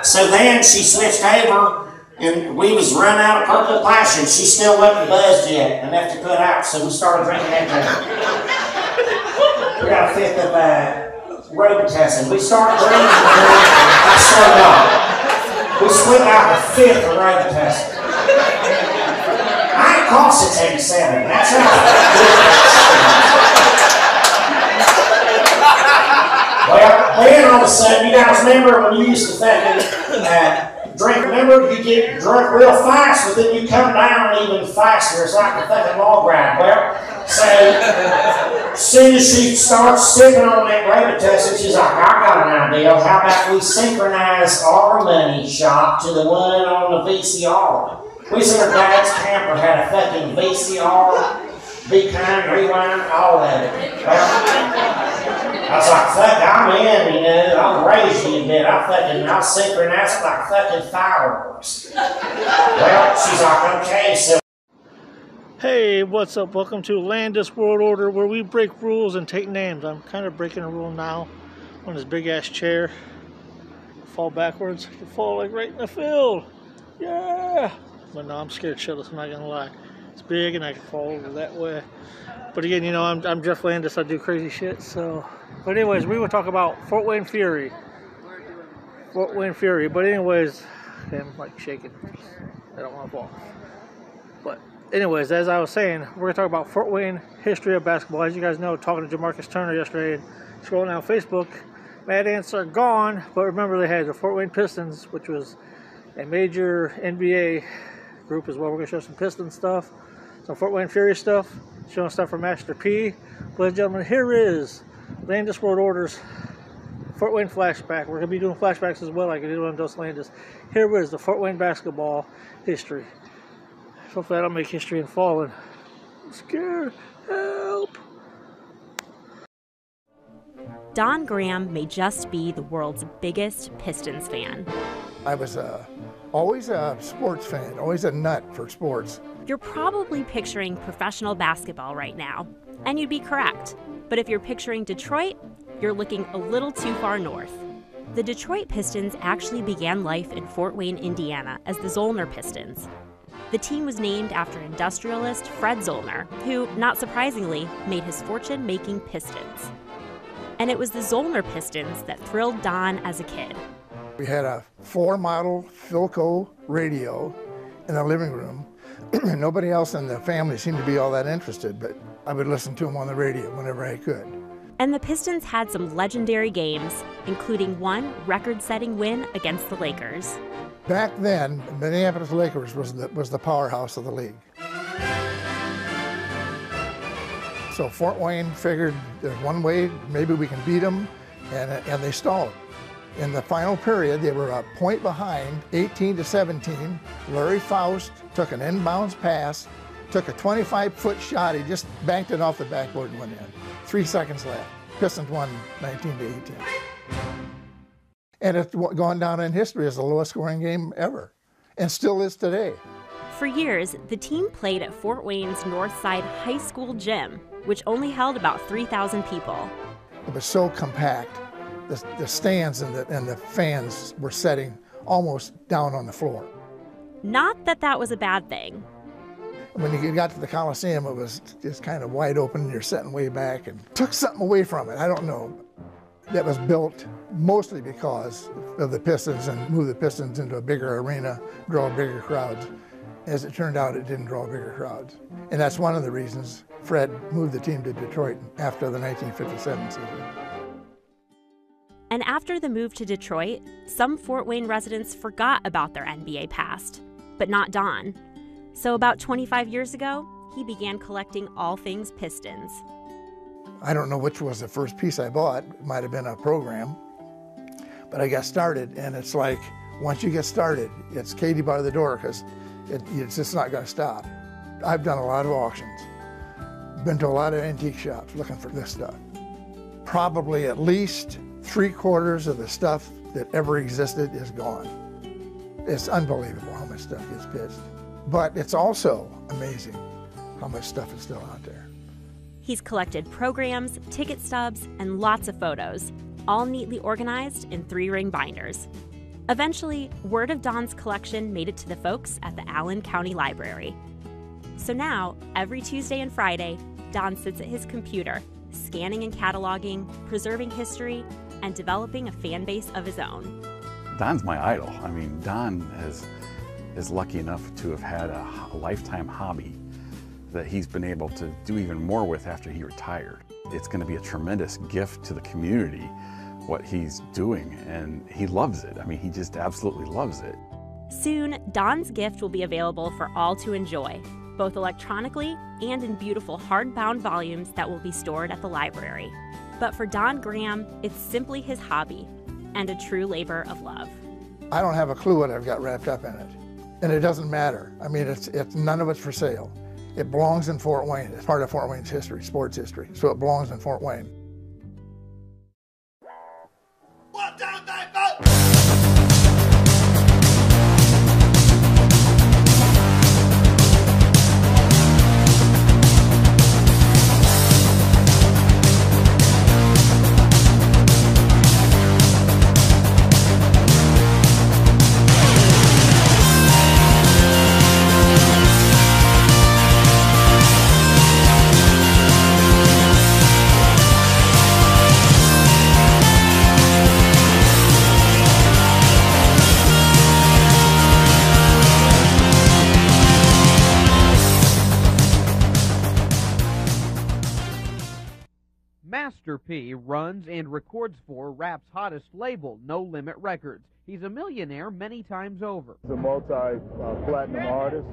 So then she switched over. And we was run out of purple passion. She still wasn't buzzed yet, enough to put out, so we started drinking that drink. We got a 5th of Robitussin. We started drinking I swear to God. We split out a 5th of Robitussin. I ain't called since 87. That's right. Well, then all of a sudden, you guys remember when you used to fucking drink, remember, you get drunk real fast, but then you come down even faster. It's like a fucking log ride. Well, so as soon as she starts sipping on that Robitussin, she's like, I got an idea. How about we synchronize our money shop to the one on the VCR? We said her dad's camper had a fucking VCR, Be Kind, Rewind, all of it. Well, I was like, fuck, I'm in, I'll raise you a bit. I'll synchronize it like fucking fireworks. Well, she's like, okay, so. Hey, what's up? Welcome to Landis World Order, where we break rules and take names. I'm kind of breaking a rule now on this big-ass chair. Fall backwards. I can fall like right in the field. Yeah! But no, I'm scared shitless, I'm not going to lie. It's big and I can fall over that way. But again, I'm Jeff Landis. I do crazy shit, so... But anyways, we will talk about Fort Wayne Fury. Fort Wayne Fury. But anyways, okay, I'm like shaking. I don't want to fall. But anyways, as I was saying, we're going to talk about Fort Wayne history of basketball. As you guys know, talking to Jamarcus Turner yesterday and scrolling down Facebook, Mad Ants are gone. But remember, they had the Fort Wayne Pistons, which was a major NBA group as well. We're going to show some Piston stuff, some Fort Wayne Fury stuff, showing stuff from Master P. Ladies and gentlemen, here is Landis World Order's Fort Wayne flashback. We're going to be doing flashbacks as well, like I did on Dos Landis. Here is the Fort Wayne basketball history. Hopefully I don't make history and fall and scared. Help! Don Graham may just be the world's biggest Pistons fan. I was always a sports fan, always a nut for sports. You're probably picturing professional basketball right now, and you'd be correct. But if you're picturing Detroit, you're looking a little too far north. The Detroit Pistons actually began life in Fort Wayne, Indiana, as the Zollner Pistons. The team was named after industrialist Fred Zollner, who, not surprisingly, made his fortune making pistons. And it was the Zollner Pistons that thrilled Don as a kid. We had a 4-model Philco radio in the living room. Nobody else in the family seemed to be all that interested, but I would listen to them on the radio whenever I could. And the Pistons had some legendary games, including one record-setting win against the Lakers. Back then, Minneapolis Lakers was the powerhouse of the league. So Fort Wayne figured there's one way maybe we can beat them, and they stalled. In the final period, they were a point behind, 18-17. Larry Faust took an inbounds pass, took a 25-foot shot. He just banked it off the backboard and went in. 3 seconds left. Pistons won 19-18. And it's gone down in history as the lowest scoring game ever, and still is today. For years, the team played at Fort Wayne's Northside High School gym, which only held about 3,000 people. It was so compact. The stands and the fans were sitting almost down on the floor. Not that that was a bad thing. When you got to the Coliseum, it was just kind of wide open, and you're sitting way back, and took something away from it. I don't know. That was built mostly because of the Pistons and moved the Pistons into a bigger arena, draw bigger crowds. As it turned out, it didn't draw bigger crowds. And that's one of the reasons Fred moved the team to Detroit after the 1957 season. And after the move to Detroit, some Fort Wayne residents forgot about their NBA past, but not Don. So about 25 years ago, he began collecting all things Pistons. I don't know which was the first piece I bought. It might have been a program. But I got started, and it's like, once you get started, it's Katie by the door, because it's just not going to stop. I've done a lot of auctions, been to a lot of antique shops looking for this stuff. Probably at least 3/4 of the stuff that ever existed is gone. It's unbelievable how much stuff gets pitched. But it's also amazing how much stuff is still out there. He's collected programs, ticket stubs, and lots of photos, all neatly organized in 3-ring binders. Eventually, word of Don's collection made it to the folks at the Allen County Library. So now, every Tuesday and Friday, Don sits at his computer, scanning and cataloging, preserving history, and developing a fan base of his own. Don's my idol. I mean, Don is lucky enough to have had a lifetime hobby that he's been able to do even more with after he retired. It's going to be a tremendous gift to the community, what he's doing, and he loves it. I mean, he just absolutely loves it. Soon, Don's gift will be available for all to enjoy, both electronically and in beautiful hardbound volumes that will be stored at the library. But for Don Graham, it's simply his hobby and a true labor of love. I don't have a clue what I've got wrapped up in it. And it doesn't matter. I mean, it's none of it's for sale. It belongs in Fort Wayne. It's part of Fort Wayne's history, sports history. So it belongs in Fort Wayne. Master P runs and records for rap's hottest label, No Limit Records. He's a millionaire many times over. He's a multi-platinum artist.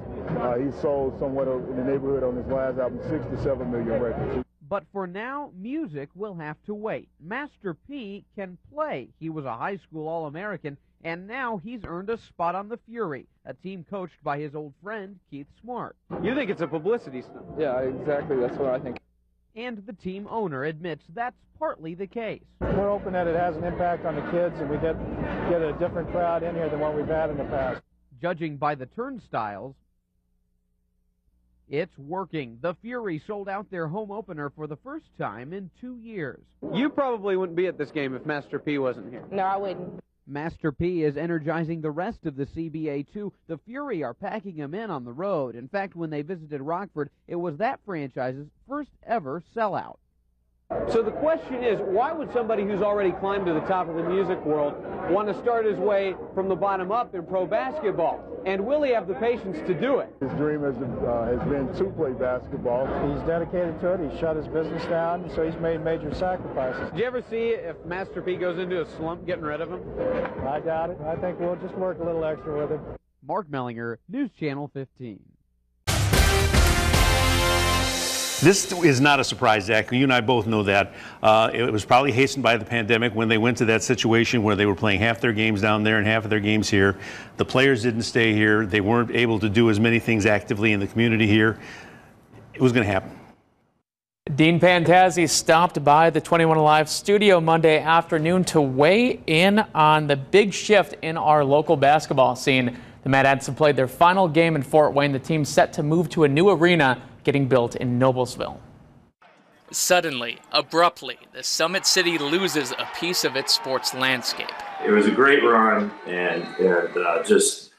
He sold somewhere in the neighborhood on his last album 6 to 7 million records. But for now, music will have to wait. Master P can play. He was a high school All-American and now he's earned a spot on the Fury, a team coached by his old friend Keith Smart. You think it's a publicity stunt? Yeah, exactly. That's what I think. And the team owner admits that's partly the case. We're hoping that it has an impact on the kids and we get a different crowd in here than what we've had in the past. Judging by the turnstiles, it's working. The Fury sold out their home opener for the first time in 2 years. You probably wouldn't be at this game if Master P wasn't here. No, I wouldn't. Master P is energizing the rest of the CBA too. The Fury are packing him in on the road. In fact, when they visited Rockford, it was that franchise's first ever sellout. So the question is, why would somebody who's already climbed to the top of the music world want to start his way from the bottom up in pro basketball? And will he have the patience to do it? His dream has been to play basketball. He's dedicated to it. He's shut his business down, so he's made major sacrifices. Do you ever see if Master P goes into a slump getting rid of him? I doubt it. I think we'll just work a little extra with him. Mark Mellinger, News Channel 15. This is not a surprise, Zach. You and I both know that. It was probably hastened by the pandemic when they went to that situation where they were playing half their games down there and half of their games here. The players didn't stay here. They weren't able to do as many things actively in the community here. It was going to happen. Dean Pantazzi stopped by the 21 Alive studio Monday afternoon to weigh in on the big shift in our local basketball scene. The Mad Ants have played their final game in Fort Wayne. The team's set to move to a new arena getting built in Noblesville. Suddenly, abruptly, the Summit City loses a piece of its sports landscape. It was a great run and just,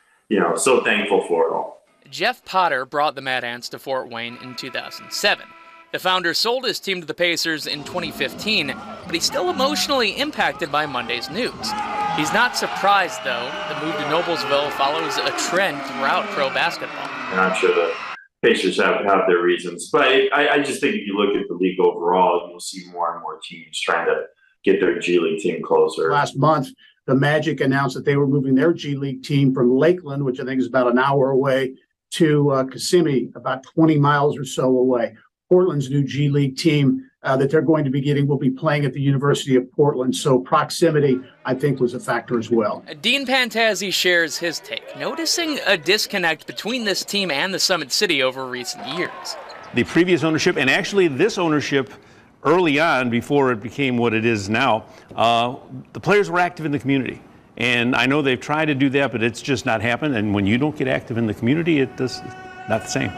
so thankful for it all. Jeff Potter brought the Mad Ants to Fort Wayne in 2007. The founder sold his team to the Pacers in 2015, but he's still emotionally impacted by Monday's news. He's not surprised, though. The move to Noblesville follows a trend throughout pro basketball. And I'm sure the Pacers have their reasons, but I just think if you look at the league overall, you'll see more and more teams trying to get their G League team closer. Last month, the Magic announced that they were moving their G League team from Lakeland, which I think is about an hour away, to Kissimmee, about 20 miles or so away. Portland's new G League team that they're going to be getting will be playing at the University of Portland. So proximity, I think, was a factor as well. Dean Pantazzi shares his take, noticing a disconnect between this team and the Summit City over recent years. The previous ownership, and actually this ownership early on, before it became what it is now, the players were active in the community. And I know they've tried to do that, but it's just not happened. And when you don't get active in the community, it's not the same.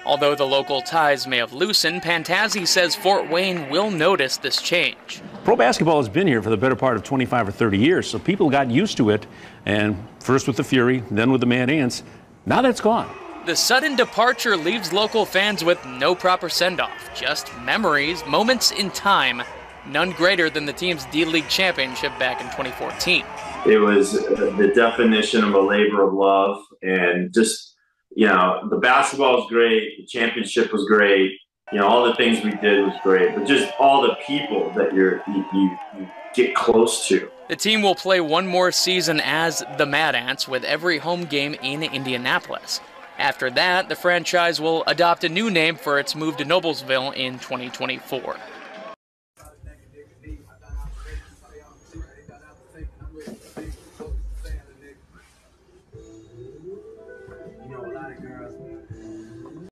Although the local ties may have loosened, Pantazzi says Fort Wayne will notice this change. Pro basketball has been here for the better part of 25 or 30 years, so people got used to it, and first with the Fury, then with the Mad Ants. Now that's gone. The sudden departure leaves local fans with no proper send-off, just memories, moments in time, none greater than the team's D-League championship back in 2014. It was the definition of a labor of love, and just the basketball was great, the championship was great, all the things we did was great, but just all the people that you get close to. The team will play one more season as the Mad Ants with every home game in Indianapolis. After that, the franchise will adopt a new name for its move to Noblesville in 2024.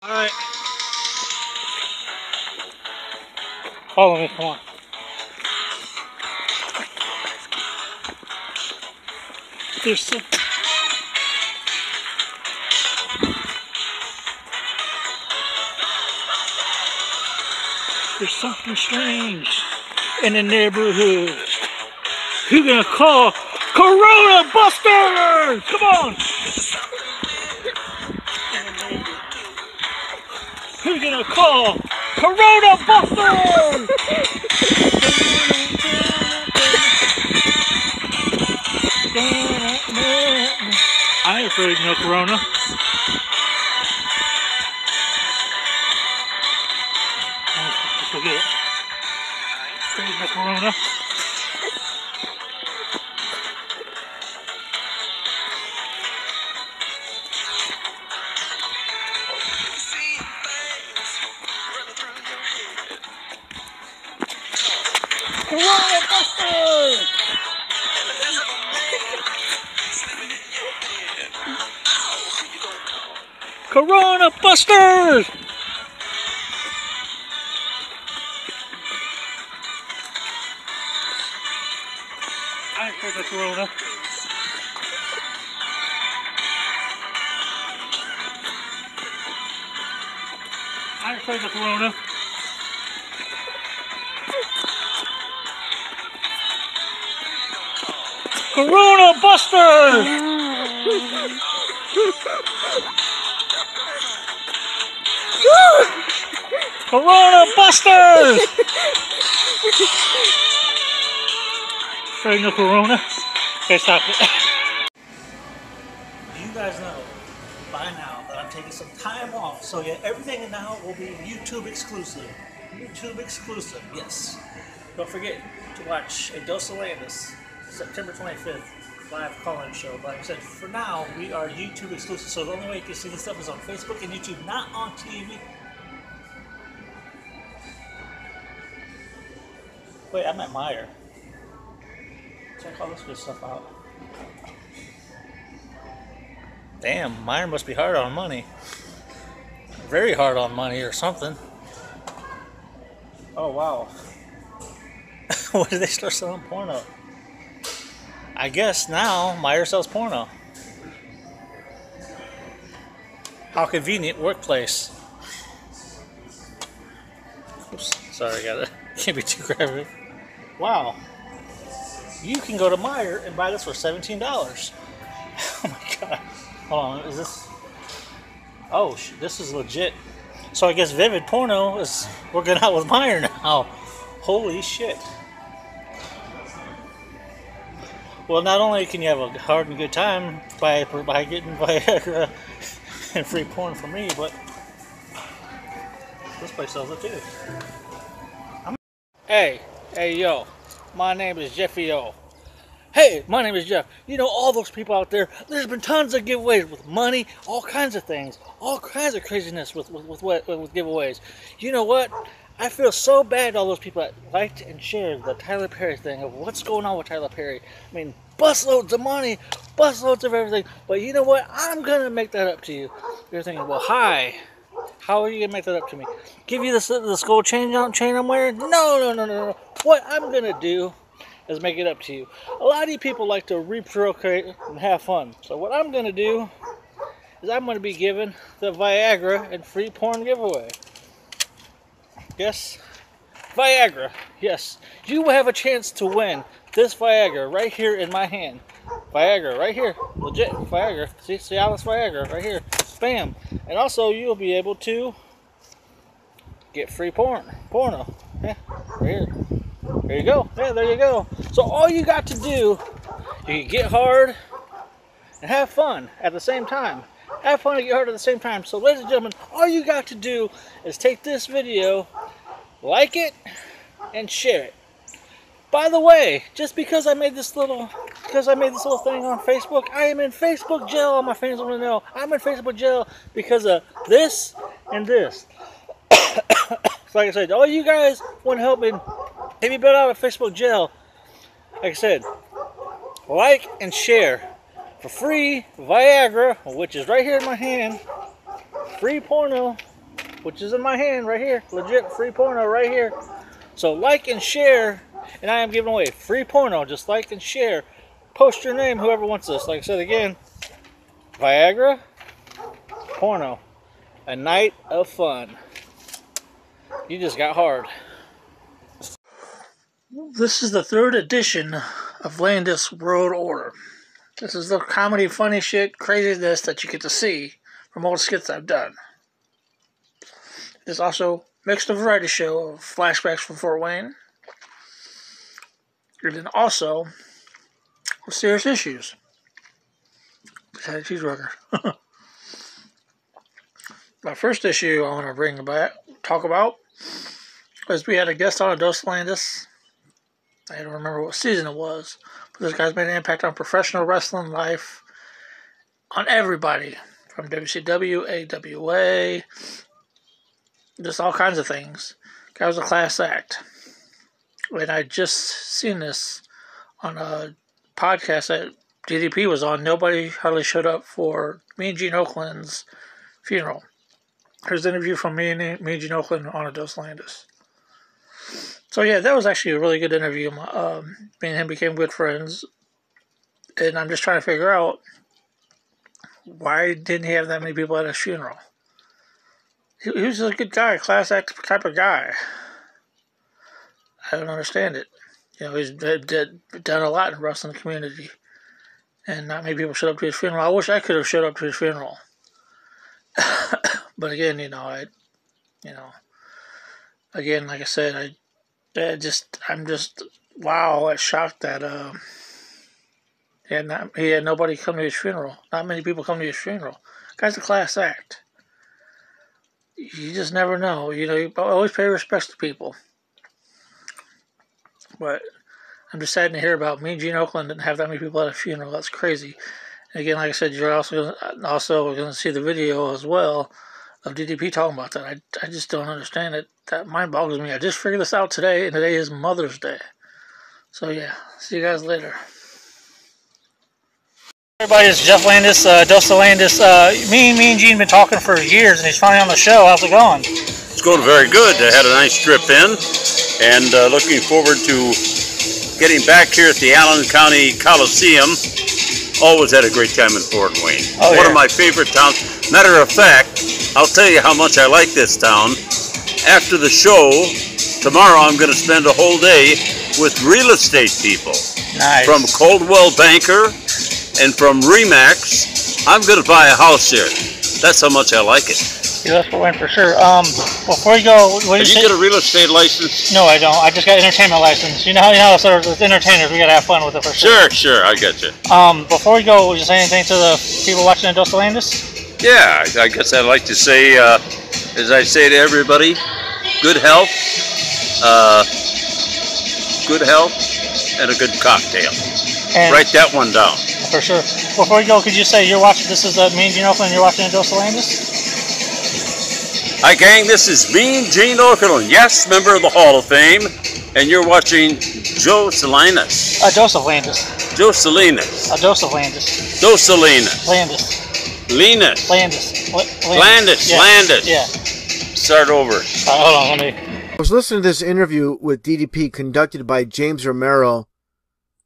All right. Follow me, come on. There's something strange in the neighborhood. Who's gonna call Corona Busters? Come on. Who's gonna call Corona Busters? I ain't afraid of no Corona. Just forget it. Afraid of no Corona. Corona Busters! Corona Busters! I for the Corona. I for the Corona. Corona Busters! Corona Busters! Straight no Corona. Okay, stop it. You guys know by now that I'm taking some time off, so yeah, everything now will be YouTube exclusive. YouTube exclusive, yes. Don't forget to watch A Dose of Landis, September 25th, live call-in show. But like I said, for now, we are YouTube exclusive, so the only way you can see this stuff is on Facebook and YouTube, not on TV. Wait, I'm at Meyer. Check all this good stuff out. Damn, Meyer must be hard on money. Very hard on money or something. Oh, wow. When did they start selling porno? I guess now Meyer sells porno. How convenient workplace. Oops, sorry, can't be too graphic. Wow. You can go to Meyer and buy this for $17. Oh my god. Hold on, is this... Oh, this is legit. So I guess Vivid Porno is working out with Meyer now. Holy shit. Well, not only can you have a hard and good time by getting Viagra and free porn for me, but this place sells it too. Hey, yo, my name is Jeffy O. Hey, my name is Jeff. You know, all those people out there, there's been tons of giveaways with money, all kinds of things, all kinds of craziness with giveaways. You know what? I feel so bad all those people that liked and shared the Tyler Perry thing of what's going on with Tyler Perry. I mean, busloads of money, busloads of everything. But you know what? I'm going to make that up to you. You're thinking, well, hi. How are you going to make that up to me? Give you this gold chain I'm wearing? No. What I'm going to do is make it up to you. A lot of you people like to reprocreate and have fun. So what I'm going to do is I'm going to be giving the Viagra and free porn giveaway. Yes, Viagra. Yes, you will have a chance to win this Viagra right here in my hand. Viagra right here, legit Viagra. See how this Viagra right here, bam. And also you'll be able to get free porno. Yeah, right here. There you go. Yeah, there you go. So all you got to do, you can get hard and have fun at the same time. Have fun and get hard at the same time. So ladies and gentlemen, all you got to do is take this video, like it, and share it. By the way, just because I made this little thing on Facebook, I am in Facebook jail. All my fans want to know. I'm in Facebook jail because of this and this. So like I said, all you guys want to help me build out of Facebook jail. Like I said, like and share for free Viagra, which is right here in my hand. Free porno, which is in my hand right here. Legit free porno right here. So like and share, and I am giving away free porno. Just like and share. Post your name, whoever wants this. Like I said again, Viagra, porno, a night of fun. You just got hard. This is the 3rd edition of Landis World Order. This is the comedy, funny shit, craziness that you get to see from all the skits I've done. It's also mixed a variety show of flashbacks from Fort Wayne. And then also serious issues. Potato cheeseburger. My first issue I want to talk about was we had a guest on A Dose of Landis. I don't remember what season it was, but this guy's made an impact on professional wrestling life, on everybody, from WCW, AWA, just all kinds of things. Guy was a class act. And I just seen this on a podcast that DDP was on. Nobody hardly showed up for me and Gene Okerlund's funeral. Here's the interview from me and Gene Okerlund on Dos Landis. So yeah, that was actually a really good interview. Me and him became good friends, and I'm just trying to figure out why didn't he have that many people at his funeral. He was a good guy, class act type of guy. I don't understand it. You know, he's done a lot in the wrestling community, and not many people showed up to his funeral. I wish I could have showed up to his funeral. But again, again, like I said, I'm just wow, shocked that he had nobody come to his funeral. Not many people come to his funeral. Guy's a class act. You just never know. You know, you always pay respects to people. But I'm just sad to hear about me and Gene Okerlund didn't have that many people at a funeral. That's crazy. And again, like I said, you're also going to see the video as well of DDP talking about that. I just don't understand it. That mind boggles me. I just figured this out today, and today is Mother's Day. So yeah, see you guys later. Everybody, it's Jeff Landis, Dos Landis. Me and Gene been talking for years, and he's finally on the show. How's it going? It's going very good. I had a nice trip in, and looking forward to getting back here at the Allen County Coliseum. Always had a great time in Fort Wayne. Oh, One of my favorite towns. Matter of fact, I'll tell you how much I like this town. After the show, tomorrow I'm going to spend a whole day with real estate people. Nice. From Coldwell Banker and from Remax. I'm going to buy a house here. That's how much I like it. Yeah, that's for win for sure. Before you go, what do you say? Did you get a real estate license? No, I don't. I just got an entertainment license. You know how sort of as entertainers, we gotta have fun with it for sure. Sure, I got you. Before we go, would you say anything to the people watching at Dos Landis? Yeah, I guess I'd like to say, as I say to everybody, good health, and a good cocktail. And write that one down. For sure. Before we go, could you say you're watching? This is me and Gene Okerlund. You're watching at Dos Landis. Hi, gang. This is me, Gene Okerlund. Yes, member of the Hall of Fame, and you're watching Joe Salinas. Dos Landis. Joe Salinas. Dos Landis. Dos Salinas. Landis. Linus. Landis. Landis. Yeah. Landis. Yeah. Start over. Hold on, let me. I was listening to this interview with DDP conducted by James Romero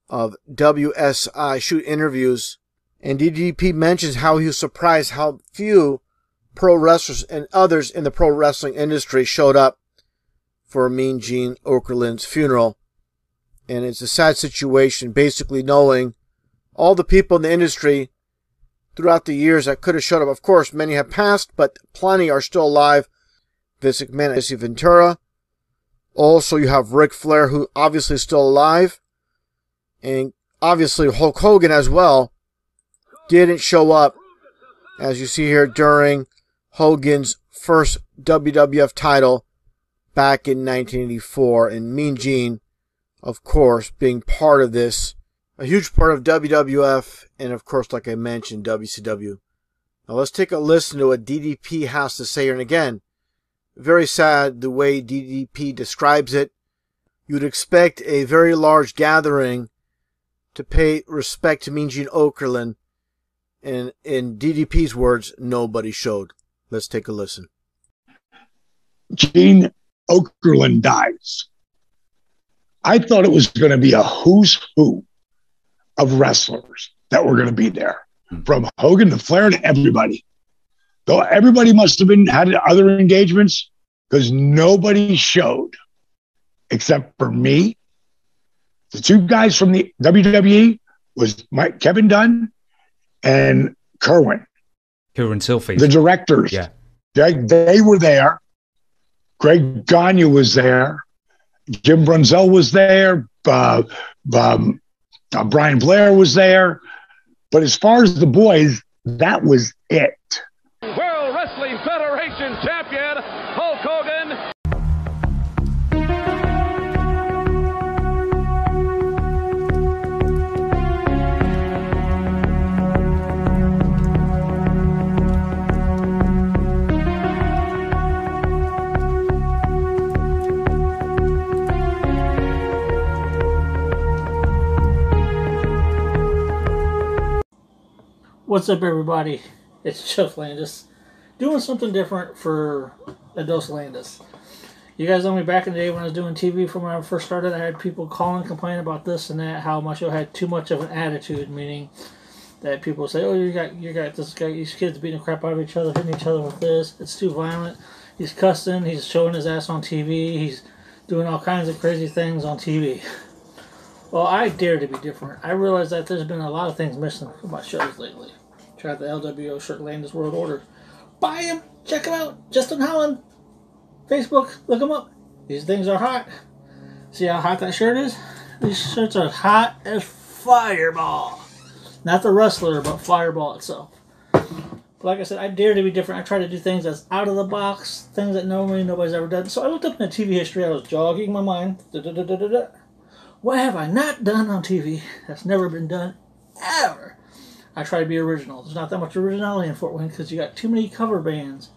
of WSI Shoot Interviews, and DDP mentions how he was surprised how few pro wrestlers and others in the pro wrestling industry showed up for Mean Gene Okerlund's funeral. And it's a sad situation, basically knowing all the people in the industry throughout the years that could have showed up. Of course, many have passed, but plenty are still alive. Vince McMahon and Jesse Ventura. Also, you have Ric Flair, who obviously is still alive. And obviously Hulk Hogan as well didn't show up, as you see here, during Hogan's first WWF title back in 1984. And Mean Gene, of course, being part of this, a huge part of WWF, and of course, like I mentioned, WCW. Now let's take a listen to what DDP has to say here. And again, very sad the way DDP describes it. You'd expect a very large gathering to pay respect to Mean Gene Okerlund, and in DDP's words, nobody showed. Let's take a listen. Gene Okerlund dies. I thought it was going to be a who's who of wrestlers that were going to be there, from Hogan to Flair to everybody. Though everybody must have had other engagements, because nobody showed except for me. The two guys from the WWE was Kevin Dunn and Kerwin. Kerwin Silfies. The directors. Yeah. They were there. Greg Gagne was there. Jim Brunzell was there. Brian Blair was there. But as far as the boys, that was it. World Wrestling Federation champion, Hulk Hogan. What's up, everybody? It's Jeff Landis. doing something different for Dos Landis. You guys know me back in the day when I was doing TV from when I first started. I had people calling, complaining about this and that, how my show had too much of an attitude, meaning that people say, "Oh, you got this guy, these kids beating the crap out of each other, hitting each other with this. It's too violent. He's cussing. He's showing his ass on TV. He's doing all kinds of crazy things on TV." Well, I dare to be different. I realize that there's been a lot of things missing from my shows lately. Try the LWO shirt, Landis World Order. Buy him. Check him out. Justin Holland. Facebook. Look him up. These things are hot. See how hot that shirt is? These shirts are hot as Fireball. Not the wrestler, but Fireball itself. But like I said, I dare to be different. I try to do things that's out of the box, things that normally nobody's ever done. So I looked up in the TV history. I was jogging my mind. What have I not done on TV that's never been done ever? I try to be original. There's not that much originality in Fort Wayne because you got too many cover bands.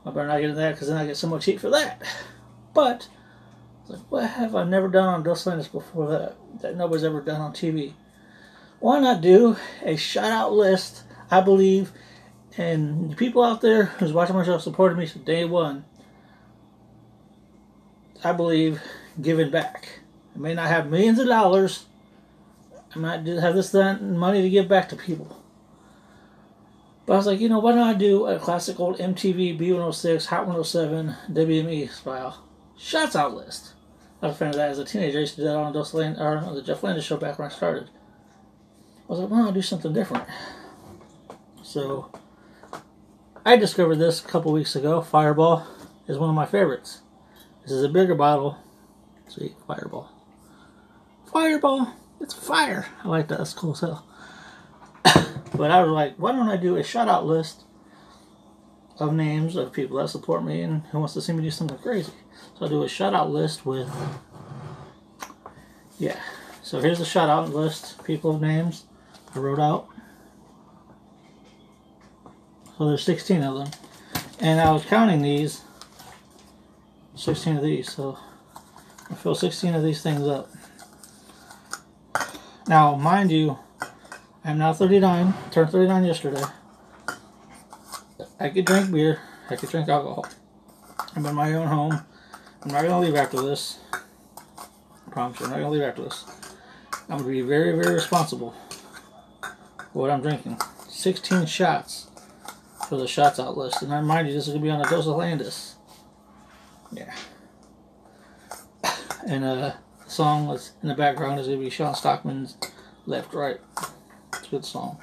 I better not get into that because then I get so much heat for that. But it's like, what have I never done on Dos Landis before that nobody's ever done on TV? Why not do a shout-out list? I believe, and the people out there who's watching my show supported me since day one, I believe, giving back. I may not have millions of dollars. I might just have this money to give back to people. But I was like, why don't I do a classic old MTV, B106, Hot 107, WME style shouts out list? I was a fan of that as a teenager. I used to do that on the Jeff Landis show back when I started. I was like, why don't I do something different? So I discovered this a couple weeks ago. Fireball is one of my favorites. This is a bigger bottle. See, Fireball. Fireball! It's fire! I like that. That's cool as hell. But I was like, why don't I do a shout-out list of names of people that support me and who wants to see me do something crazy. So I'll do a shout-out list with... Yeah. So here's the shout-out list. People of names I wrote out. So there's 16 of them. And I was counting these. 16 of these. So I fill 16 of these things up. Now, mind you, I'm now 39. Turned 39 yesterday. I could drink beer. I could drink alcohol. I'm in my own home. I'm not going to leave after this. I promise you, I'm not going to leave after this. I'm going to be very, very responsible for what I'm drinking. 16 shots for the shots out list. And I remind you, this is going to be on a Dos Landis. Yeah. And the song that's in the background is going to be Sean Stockman's Left Right. It's a good song.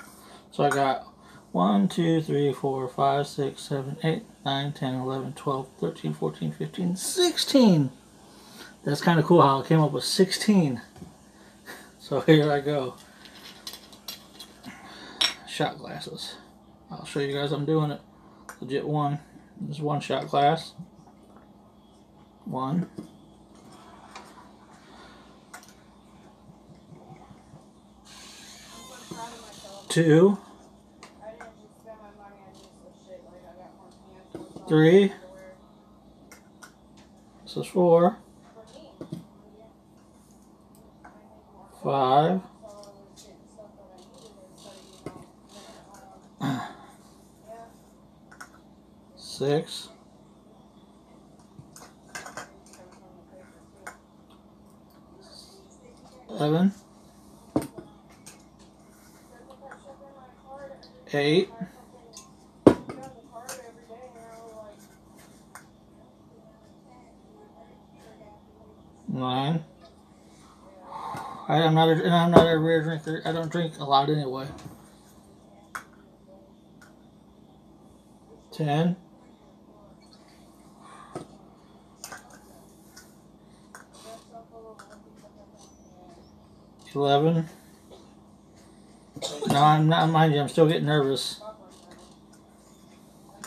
So I got 1, 2, 3, 4, 5, 6, 7, 8, 9, 10, 11, 12, 13, 14, 15, 16. That's kind of cool how I came up with 16. So here I go. Shot glasses. I'll show you guys I'm doing it. Legit one. This is one shot glass. 1. 2. 3. This is 4. 5. 6. 7. 8. 9. I'm not a rare drinker. I don't drink a lot anyway. 10. 11. No, I'm not, mind you, I'm still getting nervous.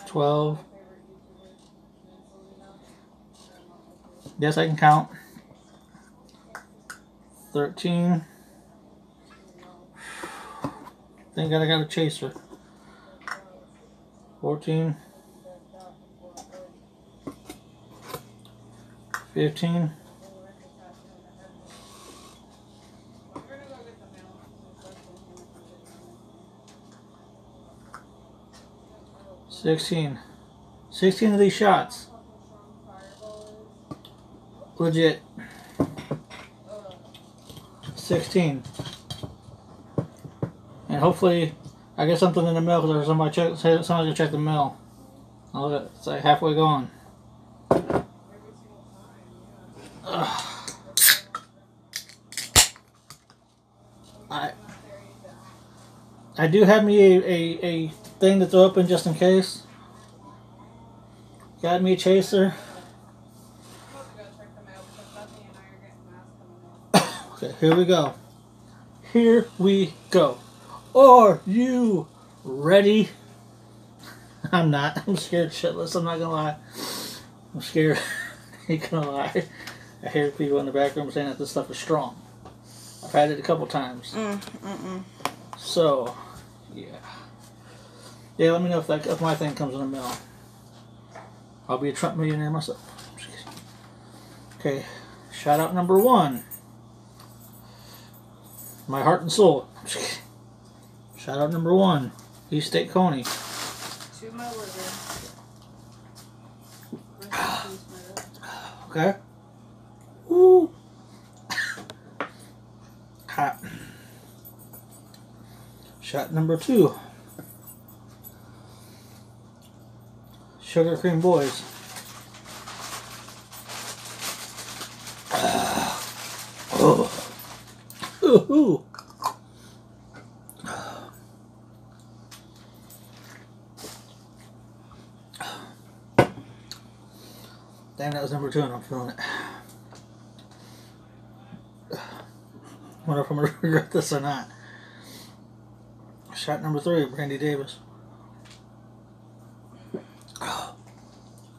12. Yes, I can count. 13. Thank God I got a chaser. 14. 15. 16. 16 of these shots. Legit. 16. And hopefully I get something in the mail because somebody's gonna check the mail. Oh, look, it's like halfway gone. I do have me a thing to throw open just in case. Got me a chaser. Okay, here we go. Here we go. Are you ready? I'm not. I'm scared shitless. I'm not gonna lie. I'm scared. I ain't gonna lie. I hear people in the back room saying that this stuff is strong. I've had it a couple times. So, yeah. Yeah, let me know if my thing comes in the mail. I'll be a Trump millionaire myself. Okay, shout out number 1. My heart and soul. Shout out number 1. East State Coney. To my liver. Okay. Woo. Hot. Shot number 2. Sugar Cream Boys. Oh. Ooh. Damn, that was number 2 and I'm feeling it. Wonder if I'm going to regret this or not. Shot number 3, Brandy Davis.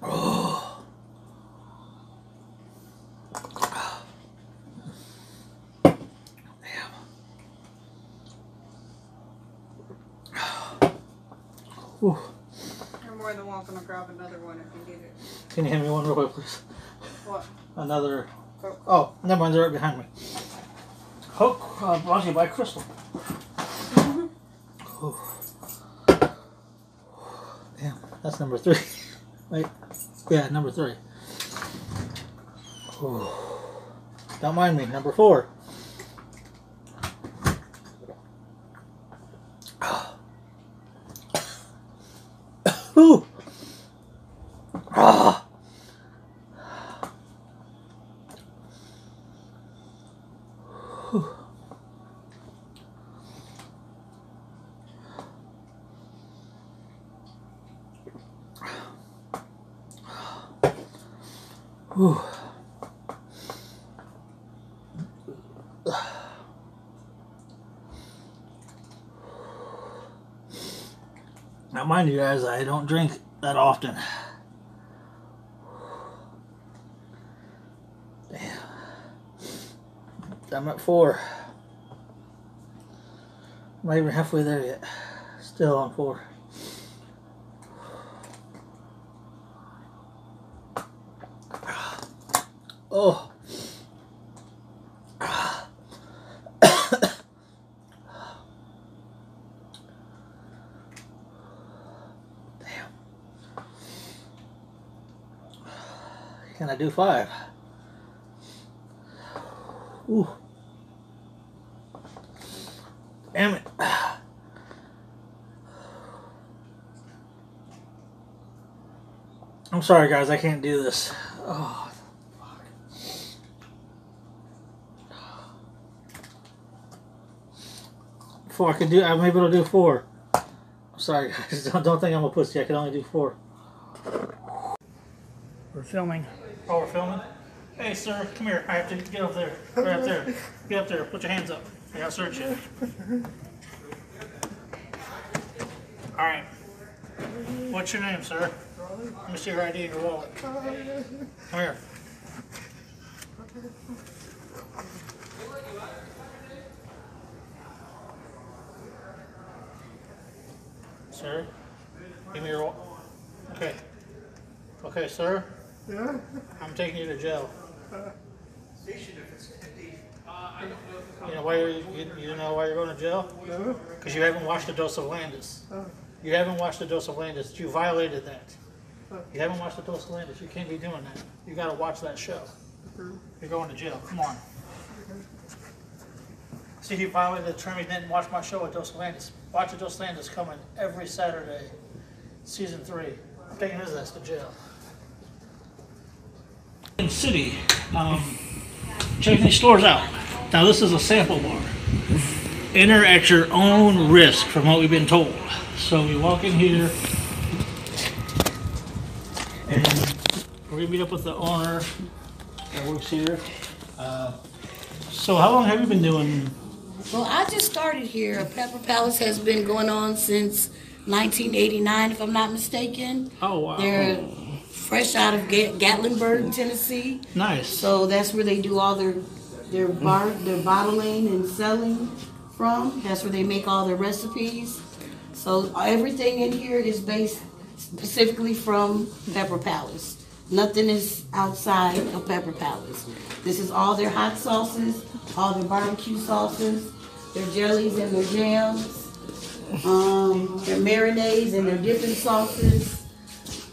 Oh. Damn. Whew. You're more than welcome to grab another one if you need it. Can you hand me one real quick, please? What? Another. Oh, never mind, they're right behind me. Coke brought to you by Crystal. Damn, that's number 3. Wait, yeah, number 3. Ooh. Don't mind me, number 4. Ooh. Ah. Whew. Now, mind you guys, I don't drink that often. Damn. I'm at 4. I'm not even halfway there yet. Still on 4. Oh. Damn. Can I do 5? Ooh. Damn it. I'm sorry guys, I can't do this. Oh. 4. I'm able to do 4. I'm sorry guys, don't think I'm a pussy. I can only do 4. We're filming. Oh, we're filming? Hey sir, come here. I have to get up there. Right up there. Get up there. Put your hands up. I gotta search you. Alright. What's your name, sir? Let me see your ID and your wallet. Come here. Sir, give me your wallet. Okay. Okay, sir. Yeah? I'm taking you to jail. You know why you know why you're going to jail? No. Because you haven't watched a dose of Landis. You haven't watched a dose of Landis. You violated that. You haven't watched the Dos Landis. You can't be doing that. You got to watch that show. You're going to jail. Come on. See, he violated the term. He didn't watch my show at Dos Landis. Watch the Dos Landis coming every Saturday, season 3. I'm taking his ass to jail. In City, checking these stores out. Now this is a sample bar. Enter at your own risk, from what we've been told. So we walk in here, and we're gonna meet up with the owner that works here. So how long have you been doing? Well, I just started here. Pepper Palace has been going on since 1989, if I'm not mistaken. Oh wow! They're fresh out of Gatlinburg, Tennessee. Nice. So that's where they do all their bottling and selling from. That's where they make all their recipes. So everything in here is based specifically from Pepper Palace. Nothing is outside of Pepper Palace. This is all their hot sauces, all their barbecue sauces, their jellies and their jams, their marinades and their dipping sauces,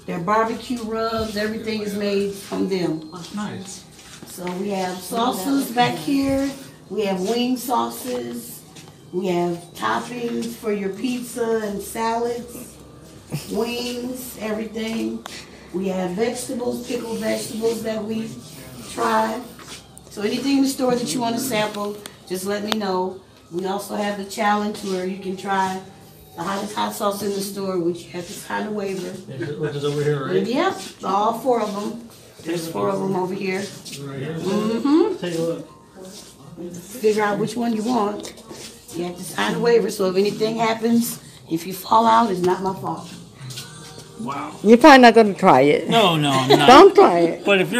their barbecue rubs. Everything is made from them. Nice. So we have sauces back here. We have wing sauces. We have toppings for your pizza and salads, wings, everything. We have vegetables, pickled vegetables that we try. So anything in the store that you want to sample, just let me know. We also have the challenge where you can try the hottest hot sauce in the store, which you have to sign a waiver. Which is over here, right? Yep, all 4 of them. There's 4 of them over here. Right here. Mm-hmm. Take a look. Figure out which one you want. You have to sign a waiver, so if anything happens, if you fall out, it's not my fault. Wow. You're probably not going to try it. No, I'm not. Don't try it. But if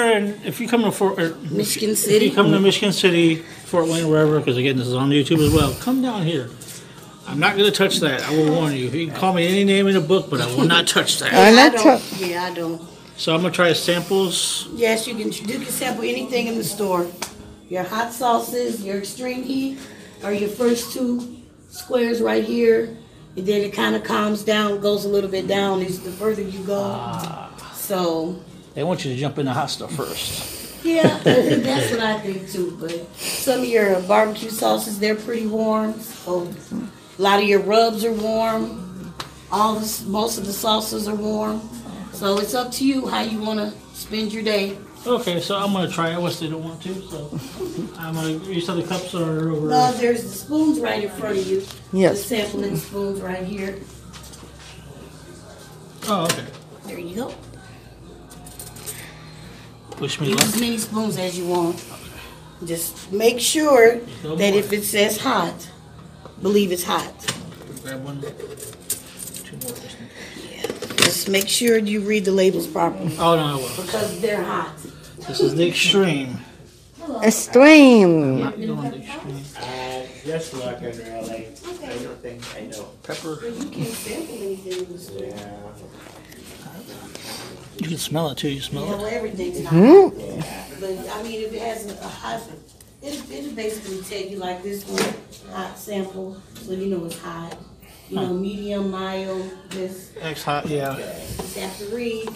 you come to Michigan City, if you come to Michigan City, Fort Wayne, wherever, because again, this is on YouTube as well, come down here. I'm not going to touch that. I will warn you. You can call me any name in the book, but I will not touch that. I don't. So I'm going to try samples. Yes, you can sample anything in the store. Your hot sauces, your extreme heat, are your first 2 squares right here. And then it kind of calms down, goes a little bit down as the further you go. So. They want you to jump in the hot stuff first. Yeah, that's what I think too. But some of your barbecue sauces, they're pretty warm. So a lot of your rubs are warm. Most of the sauces are warm. So it's up to you how you want to spend your day. Okay, so I'm going to try it. Unless they don't want to. So I'm going to use the cups are over. No, there's the spoons right in front of you. Yes. The sampling spoons right here. Oh, okay. There you go. Push me Use left. as many spoons as you want. Just make sure that if it says hot, believe it's hot. Grab one. 2 more. Just make sure you read the labels properly. Oh, no, I will. Because they're hot. This is the extreme. Extreme. Not doing the extreme. Just like in LA. Everything I know. Pepper. You can't sample anything in the store. Yeah. You can smell it too. You smell Well, it. everything's hot. Mm-hmm. But I mean, if it has a hot, it'll basically tell you like this one, hot sample, so you know it's hot. You know, medium, mild, this. X hot, yeah. Just have to read.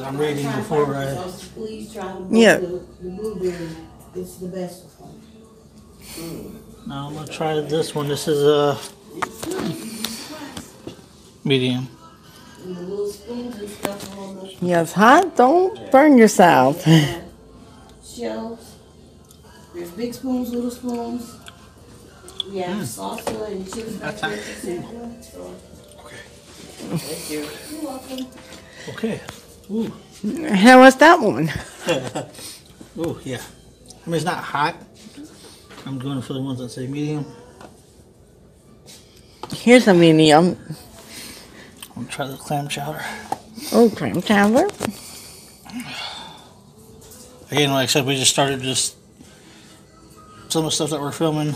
I'm reading before I. Please try Yeah. the blueberry. It's the best one. Now I'm gonna try this one. This is a medium. And the little spoons and stuff on the Yes, hot. Don't burn yourself. shelves. There's big spoons, little spoons. We have salsa and chips back there for sampling. So. Thank you. You're welcome. Okay. Ooh. How was that one? Ooh, yeah. I mean, it's not hot. I'm going for the ones that say medium. Here's a medium. I'm gonna try the clam chowder. Oh, clam chowder. Again, like I said, we just started just some of the stuff that we're filming.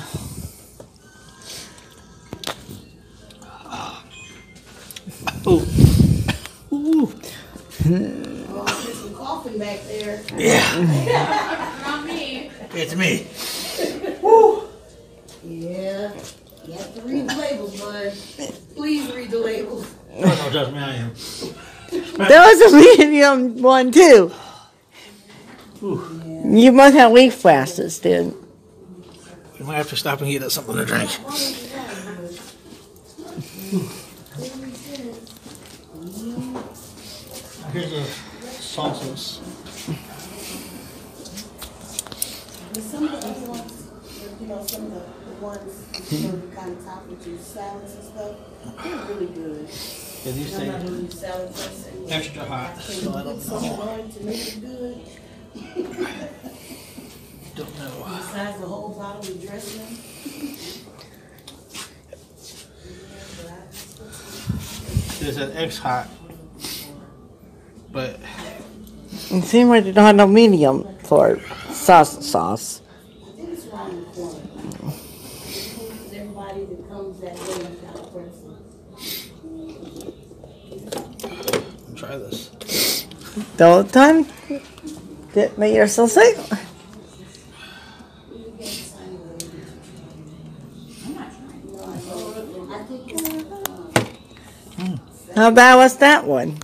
Ooh. Ooh. Oh, there's some coughing back there. Yeah. Not me. It's me. Woo. Yeah. You have to read the labels, bud. Please read the labels. No, trust me, I am. There was a medium one too. You must have weak flashes, then. We might have to stop and get us something to drink. Here's the sauces. Some of the other ones, some of the ones that kind of top with your salads and stuff, they're really good. Yeah, these say extra hot, so I don't know. To make it good. Don't know. Besides the whole bottle of dressing. There's an X hot, but It seems like you don't have no medium for sauce. I think it's around the corner. Everybody that comes that way got a person. try this. Don't time. Get me yourself sick. How bad was that one?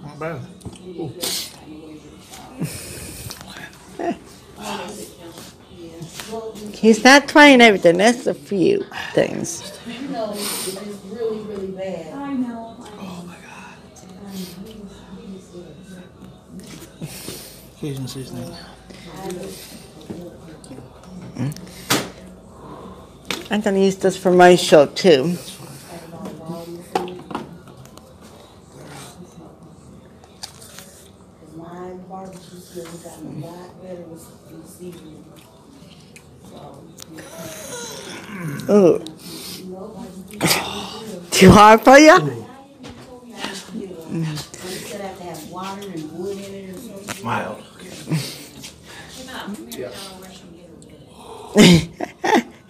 Not bad. He's not trying everything. That's a few things. You know, it's really, really bad. I know. Oh my God. Cajun seasoning. I'm going to use this for my show too. My barbecue skills got a lot better with seasoning. Ooh. Too hard for you? Instead have to have water and wood in it or something. Mild. Yeah.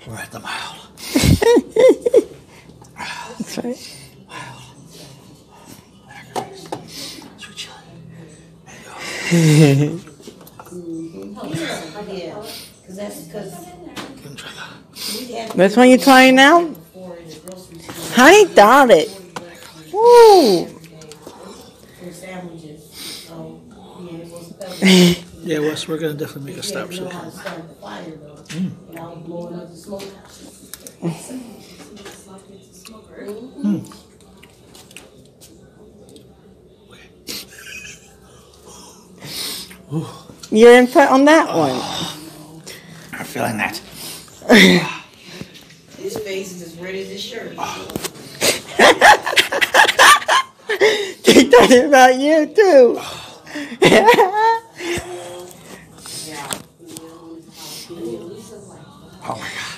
We're at the mild. That's right. Sweet chili. Yeah, because that's because That's what you're trying now? Honey got it. Woo. Yeah, we're going to definitely make a stop soon. Your input on that one? I'm feeling that. His face is as red as his shirt. They talking about you too. Oh my God.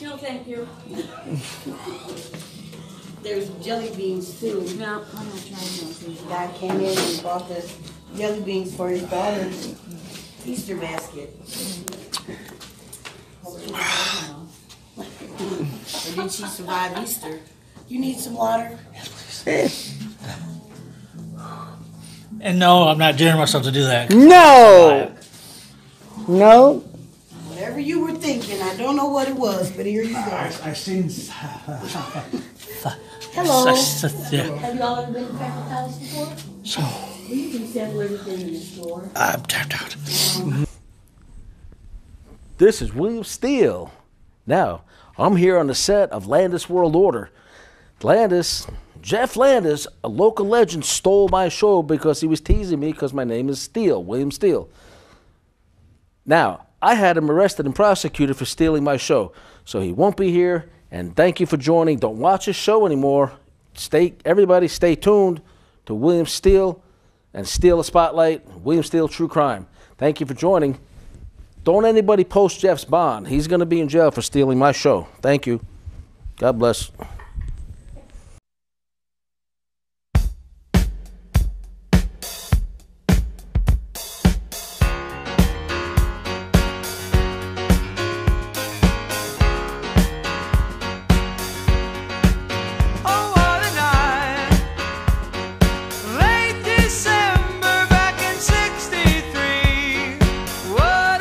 No, thank you. There's jelly beans too. No, I'm not trying those. The guy came in and bought the jelly beans for his daughter's Easter basket. Or did she survive Easter? You need some water? Yes, please. And no, I'm not daring myself to do that. No. No. Whatever you were thinking, I don't know what it was, but here you go. I've seen. Hello. Yeah. Have you all ever been to Cracker Palace before? So. Well, you can sample everything in the store. I'm tapped out. This is William Steele. Now, I'm here on the set of Landis World Order. Jeff Landis, a local legend, stole my show because he was teasing me because my name is Steele, William Steele. Now, I had him arrested and prosecuted for stealing my show, so he won't be here, and thank you for joining. Don't watch his show anymore. Everybody stay tuned to William Steele and Steele a Spotlight, William Steele True Crime. Thank you for joining. Don't anybody post Jeff's bond. He's going to be in jail for stealing my show. Thank you. God bless. Late December back in '63. What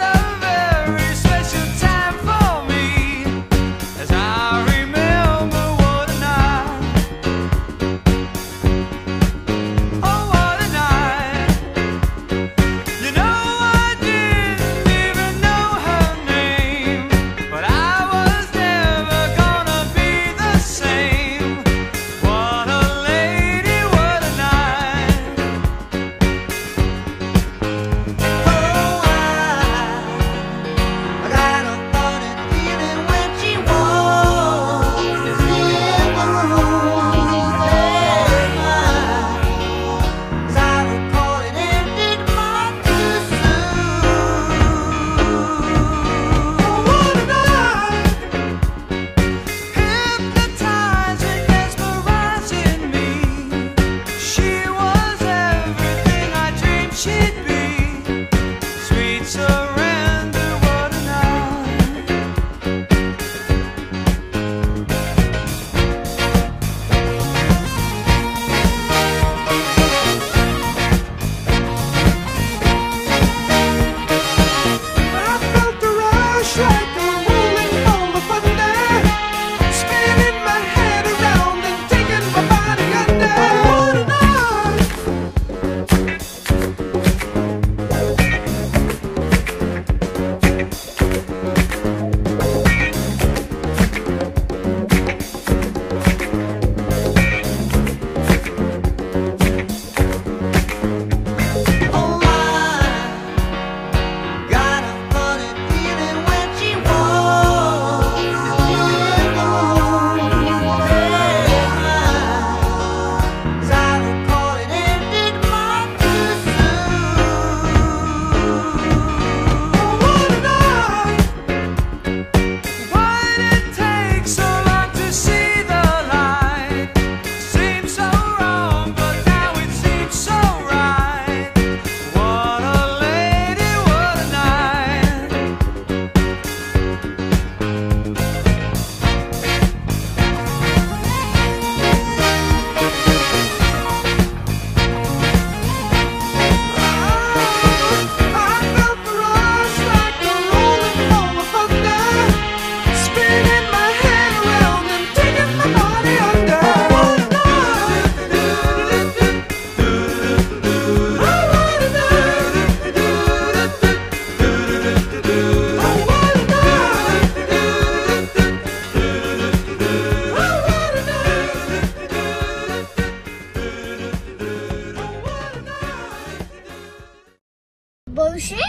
bullshit.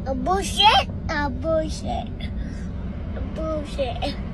A bullshit. A bullshit. A bullshit.